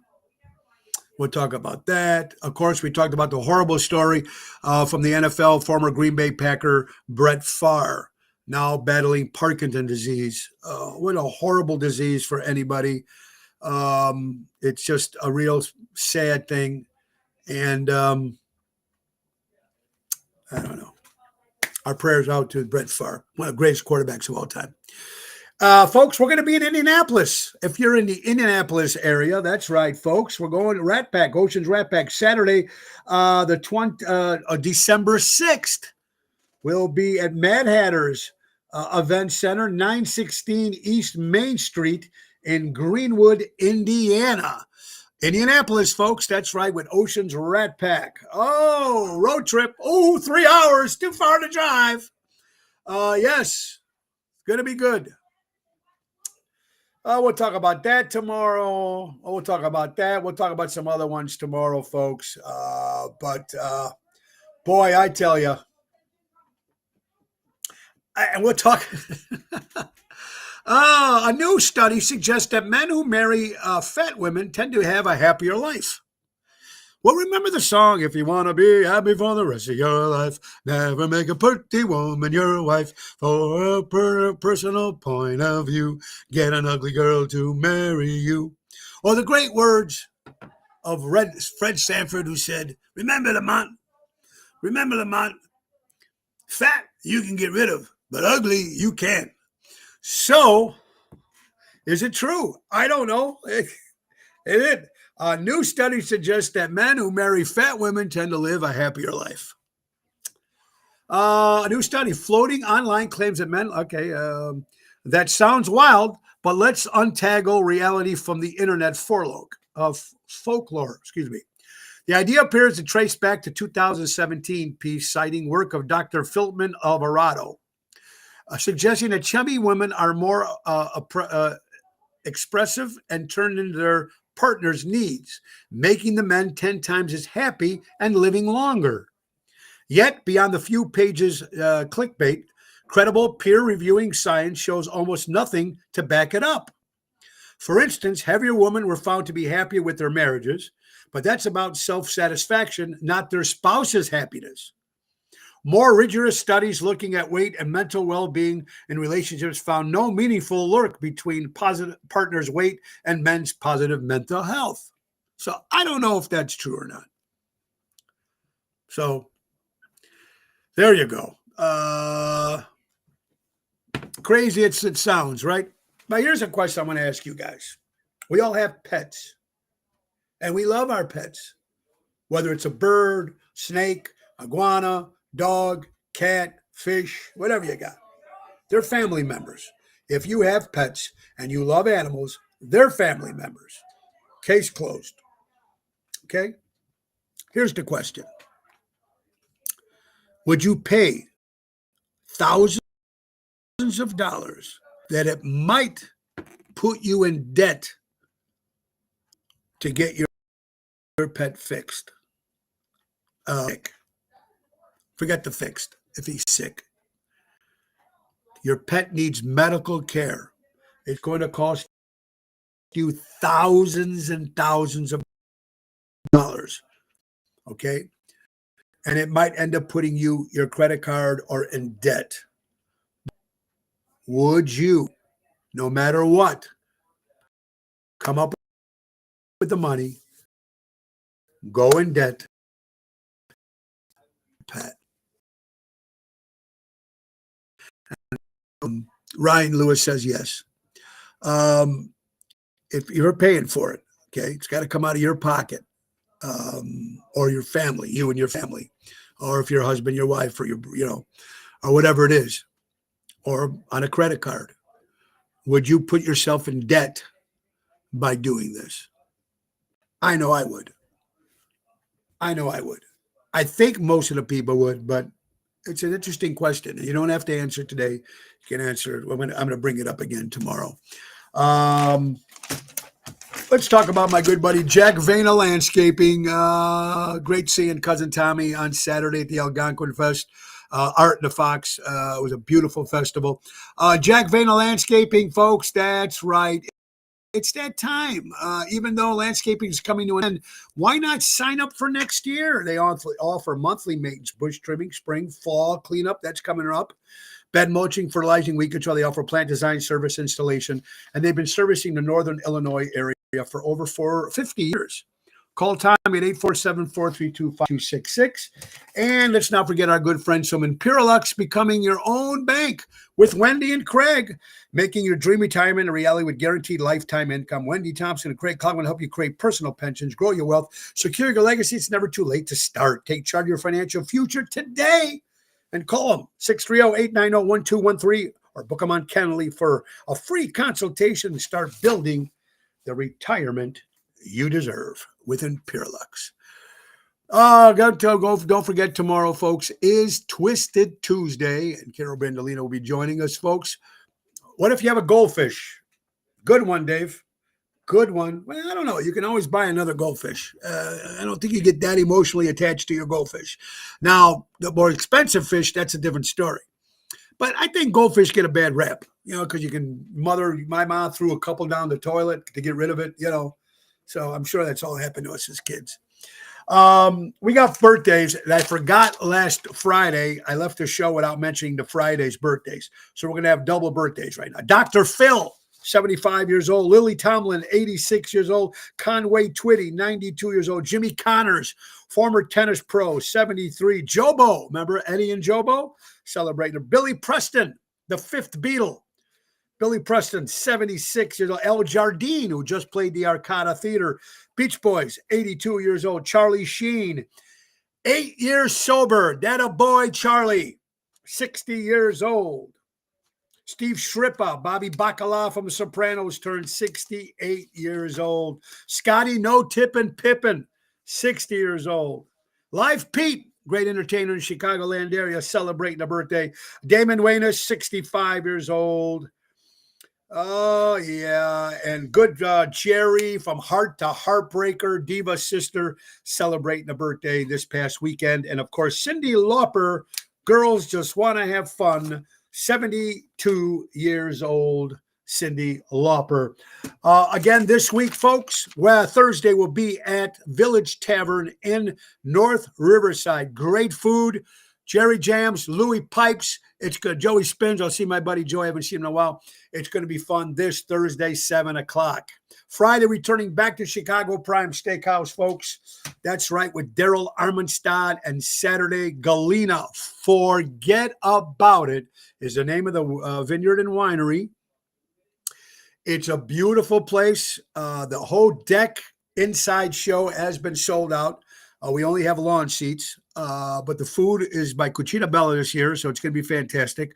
We'll talk about that. Of course, we talked about the horrible story from the NFL, former Green Bay Packer Brett Favre, now battling Parkinson's disease. What a horrible disease for anybody. It's just a real sad thing. And I don't know. Our prayers out to Brett Favre, one of the greatest quarterbacks of all time. Folks, we're going to be in Indianapolis. If you're in the Indianapolis area, that's right, folks. We're going to Rat Pack, Oceans Rat Pack, Saturday, December 6th. We'll be at Mad Hatter's Event Center, 916 East Main Street in Greenwood, Indiana. Indianapolis, folks, that's right, with Oceans Rat Pack. Oh, road trip. Oh, 3 hours, too far to drive. Yes, going to be good. We'll talk about that tomorrow. We'll talk about that. We'll talk about some other ones tomorrow, folks. But boy, I tell you, and we'll talk. A new study suggests that men who marry fat women tend to have a happier life. Well, remember the song, if you want to be happy for the rest of your life, never make a pretty woman your wife. For a personal point of view, get an ugly girl to marry you. Or the great words of Fred Sanford, who said, remember, Lamont, fat you can get rid of, but ugly you can't. So, is it true? I don't know. It is. A new study suggests that men who marry fat women tend to live a happier life. A new study floating online claims that men, that sounds wild, but let's untangle reality from the internet folklore. The idea appears to trace back to 2017 piece citing work of Dr. Philman Alvarado, suggesting that chubby women are more expressive and turn into their partner's needs, making the men 10 times as happy and living longer. Yet, beyond the few pages clickbait, credible peer-reviewing science shows almost nothing to back it up. For instance, heavier women were found to be happier with their marriages, but that's about self-satisfaction, not their spouse's happiness. More rigorous studies looking at weight and mental well-being in relationships found no meaningful link between positive partners' weight and men's positive mental health. So I don't know if that's true or not. So there you go. Crazy it sounds, right? Now here's a question I'm going to ask you guys. We all have pets, and we love our pets, whether it's a bird, snake, iguana, dog, cat, fish, whatever you got. They're family members. If you have pets and you love animals, they're family members. Case closed. Okay? Here's the question. Would you pay thousands of dollars that it might put you in debt to get your pet fixed? Forget the fixed. If he's sick, your pet needs medical care. It's going to cost you thousands and thousands of dollars. Okay? And it might end up putting you, your credit card, or in debt. Would you, no matter what, come up with the money, go in debt, pet? Ryan Lewis says yes. If you're paying for it, okay, it's got to come out of your pocket, or your family, you and your family, or if your husband, your wife, or or whatever it is, or on a credit card. Would you put yourself in debt by doing this? I know I would. I think most of the people would, but it's an interesting question. You don't have to answer it today. You can answer it. I'm going to bring it up again tomorrow. Let's talk about my good buddy Jack Vena Landscaping. Great seeing Cousin Tommy on Saturday at the Algonquin Fest. Art in the Fox. It was a beautiful festival. Jack Vena Landscaping, folks, that's right. It's that time. Even though landscaping is coming to an end, why not sign up for next year? They offer monthly maintenance, bush trimming, spring, fall cleanup. That's coming up. Bed mulching, fertilizing, weed control. They offer plant design, service, installation, and they've been servicing the Northern Illinois area for over 50 years. Call Tommy at 847-432-5266. And let's not forget our good friends from Imperialux, becoming your own bank with Wendy and Craig, making your dream retirement a reality with guaranteed lifetime income. Wendy Thompson and Craig Cloud will help you create personal pensions, grow your wealth, secure your legacy. It's never too late to start. Take charge of your financial future today and call them 630-890-1213 or book them on Kennelly for a free consultation and start building the retirement you deserve with Imperialux. Don't forget, tomorrow, folks, is Twisted Tuesday, and Carol Brandolino will be joining us, folks. What if you have a goldfish Good one, Dave. Good one. Well, I don't know. You can always buy another goldfish. I don't think you get that emotionally attached to your goldfish. Now, the more expensive fish, that's a different story. But I think goldfish get a bad rap, because you can my mom threw a couple down the toilet to get rid of it, So I'm sure that's all happened to us as kids. We got birthdays, and I forgot last Friday. I left the show without mentioning the Friday's birthdays. So we're going to have double birthdays right now. Dr. Phil, 75 years old. Lily Tomlin, 86 years old. Conway Twitty, 92 years old. Jimmy Connors, former tennis pro, 73. Jobo, remember Eddie and Jobo? Celebrating. Billy Preston, the fifth Beatle. Billy Preston, 76 years old. El Jardine, who just played the Arcada Theater. Beach Boys, 82 years old. Charlie Sheen, 8 years sober. That a boy, Charlie, 60 years old. Steve Shrippa, Bobby Bacala from The Sopranos, turned 68 years old. Scotty No Tippin' Pippin, 60 years old. Live Pete, great entertainer in Chicagoland area, celebrating a birthday. Damon Waynes, 65 years old. Oh, yeah. And good Jerry from Heart to Heartbreaker, Diva Sister, celebrating a birthday this past weekend. And, of course, Cyndi Lauper, Girls Just Want to Have Fun, 72 years old, Cyndi Lauper. Again, this week, folks, Thursday will be at Village Tavern in North Riverside. Great food, Jerry Jams, Louis Pipes. It's good. Joey Spins. I'll see my buddy Joey. I haven't seen him in a while. It's going to be fun this Thursday, 7 o'clock. Friday, returning back to Chicago Prime Steakhouse, folks. That's right, with Daryl Armenstad. And Saturday, Galena. Forget About It is the name of the vineyard and winery. It's a beautiful place. The whole deck inside show has been sold out. We only have lawn seats, but the food is by Cucina Bella this year, so it's going to be fantastic.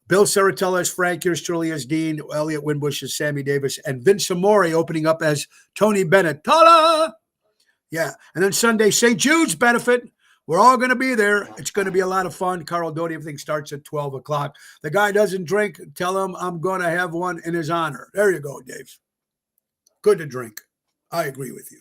Bill Saratella as Frank, yours truly as Dean, Elliot Winbush as Sammy Davis, and Vince Amore opening up as Tony Bennett. Ta-da! Yeah, and then Sunday, St. Jude's benefit. We're all going to be there. It's going to be a lot of fun. Carl Doty, everything starts at 12 o'clock. The guy doesn't drink. Tell him I'm going to have one in his honor. There you go, Dave. Good to drink. I agree with you.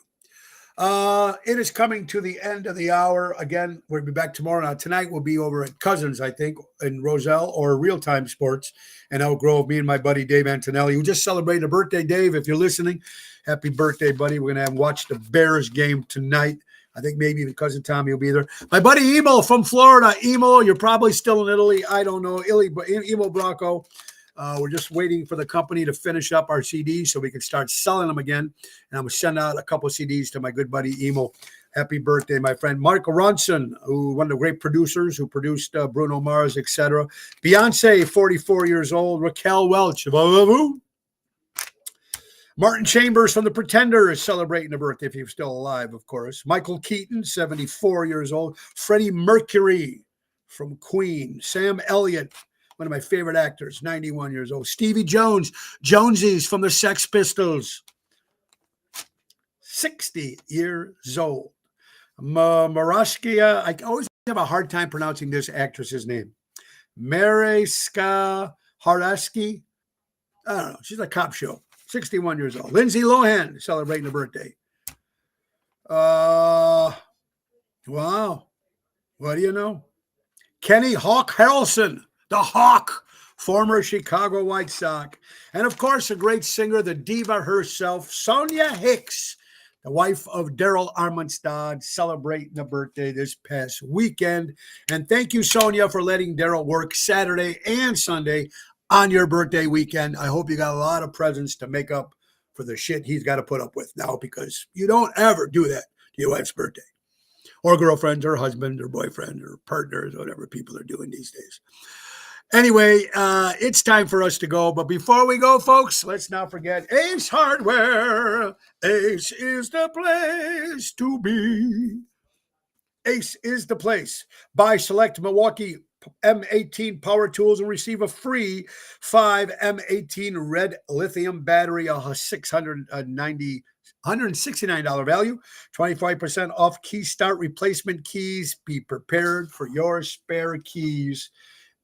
It is coming to the end of the hour. Again, we'll be back tomorrow. Now, tonight we'll be over at Cousins, I think, in Roselle or Real Time Sports in Elk Grove. Me and my buddy Dave Antonelli, who just celebrated a birthday. Dave, if you're listening, happy birthday, buddy. We're going to watch the Bears game tonight. I think maybe even Cousin Tommy will be there. My buddy Emo from Florida. Emo, you're probably still in Italy. I don't know. Emo Bracco. We're just waiting for the company to finish up our CDs so we can start selling them again. And I'm going to send out a couple of CDs to my good buddy Emo. Happy birthday, my friend. Mark Ronson, one of the great producers who produced Bruno Mars, etc. Beyonce, 44 years old. Raquel Welch. Martin Chambers from The Pretender is celebrating a birthday, if he's still alive, of course. Michael Keaton, 74 years old. Freddie Mercury from Queen. Sam Elliott, one of my favorite actors, 91 years old. Stevie Jones, Jonesies from the Sex Pistols, 60 years old. Marashkia, I always have a hard time pronouncing this actress's name. Mariska Hargitay. I don't know. She's a cop show. 61 years old. Lindsay Lohan celebrating a birthday. Wow. What do you know? Kenny Hawk Harrelson, the Hawk, former Chicago White Sox. And, of course, a great singer, the diva herself, Sonia Hicks, the wife of Daryl Armenstad, celebrating a birthday this past weekend. And thank you, Sonia, for letting Daryl work Saturday and Sunday on your birthday weekend. I hope you got a lot of presents to make up for the shit he's got to put up with now, because you don't ever do that to your wife's birthday or girlfriend or husband or boyfriend or partners, whatever people are doing these days. Anyway, it's time for us to go. But before we go, folks, let's not forget Ace Hardware. Ace is the place to be. Ace is the place. Buy select Milwaukee M18 power tools and receive a free 5 M18 red lithium battery, a $169 value, 25% off key start replacement keys. Be prepared for your spare keys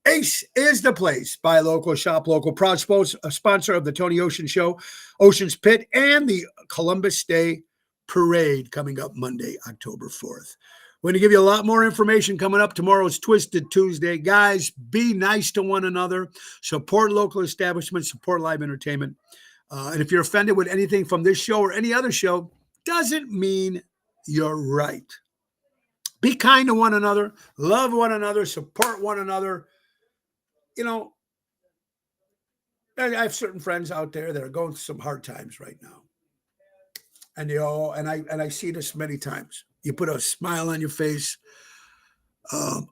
Ace is the place. Buy local, shop local. Proud sponsor of the Tony Ocean Show, Ocean's Pit, and the Columbus Day Parade coming up Monday, October 4th. We're going to give you a lot more information coming up. Tomorrow's Twisted Tuesday. Guys, be nice to one another. Support local establishments. Support live entertainment. And if you're offended with anything from this show or any other show, doesn't mean you're right. Be kind to one another. Love one another. Support one another. You know, I have certain friends out there that are going through some hard times right now. And I see this many times. You put a smile on your face.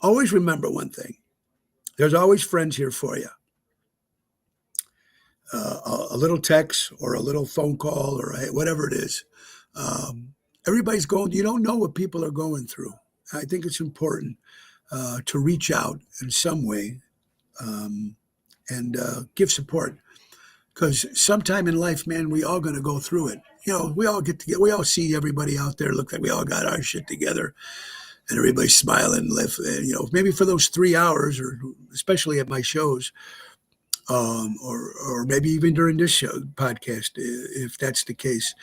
Always remember one thing. There's always friends here for you. A little text or a little phone call or whatever it is. Everybody's going, you don't know what people are going through. I think it's important to reach out in some way and give support. Because sometime in life, man, we all going to go through it. You know, we all get together. We all see everybody out there. Look like we all got our shit together, and everybody's smiling. You know, maybe for those 3 hours, or especially at my shows, or maybe even during this show podcast, if that's the case,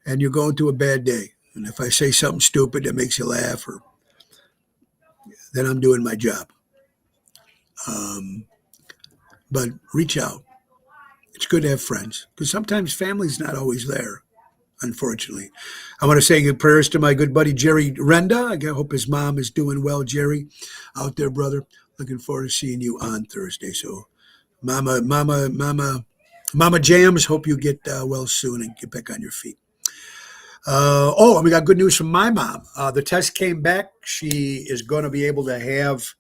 and you're going through a bad day. And if I say something stupid that makes you laugh, then I'm doing my job. But reach out. It's good to have friends, because sometimes family's not always there, unfortunately. I want to say good prayers to my good buddy Jerry Renda. I hope his mom is doing well, Jerry, out there, brother. Looking forward to seeing you on Thursday. So, Mama Jams, hope you get well soon and get back on your feet. And we got good news from my mom. The test came back. She is going to be able to have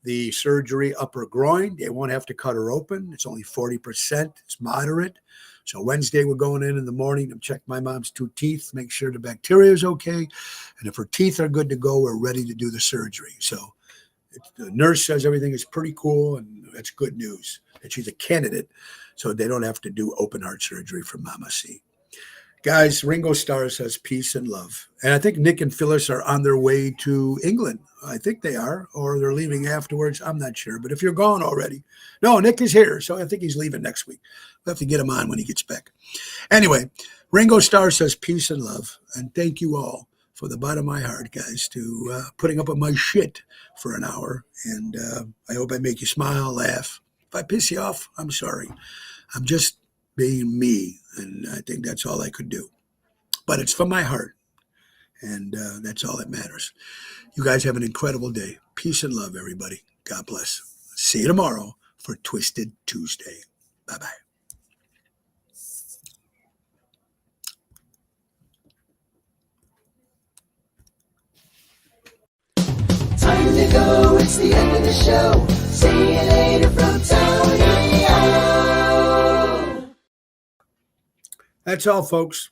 the surgery upper groin. They won't have to cut her open. It's only 40%. It's moderate. So Wednesday, we're going in the morning to check my mom's 2 teeth, make sure the bacteria is okay. And if her teeth are good to go, we're ready to do the surgery. So the nurse says everything is pretty cool, and that's good news that she's a candidate, so they don't have to do open heart surgery for Mama C. Guys, Ringo Starr says peace and love. And I think Nick and Phyllis are on their way to England. I think they are, or they're leaving afterwards. I'm not sure. But if you're gone already. No, Nick is here, so I think he's leaving next week. We'll have to get him on when he gets back. Anyway, Ringo Starr says peace and love. And thank you all for the bottom of my heart, guys, to putting up with my shit for an hour. And I hope I make you smile, laugh. If I piss you off, I'm sorry. I'm just being me, and I think that's all I could do. But it's from my heart, and that's all that matters. You guys have an incredible day. Peace and love, everybody. God bless. See you tomorrow for Twisted Tuesday. Bye-bye. Time to go, it's the end of the show. See you later from Tony O. That's all, folks.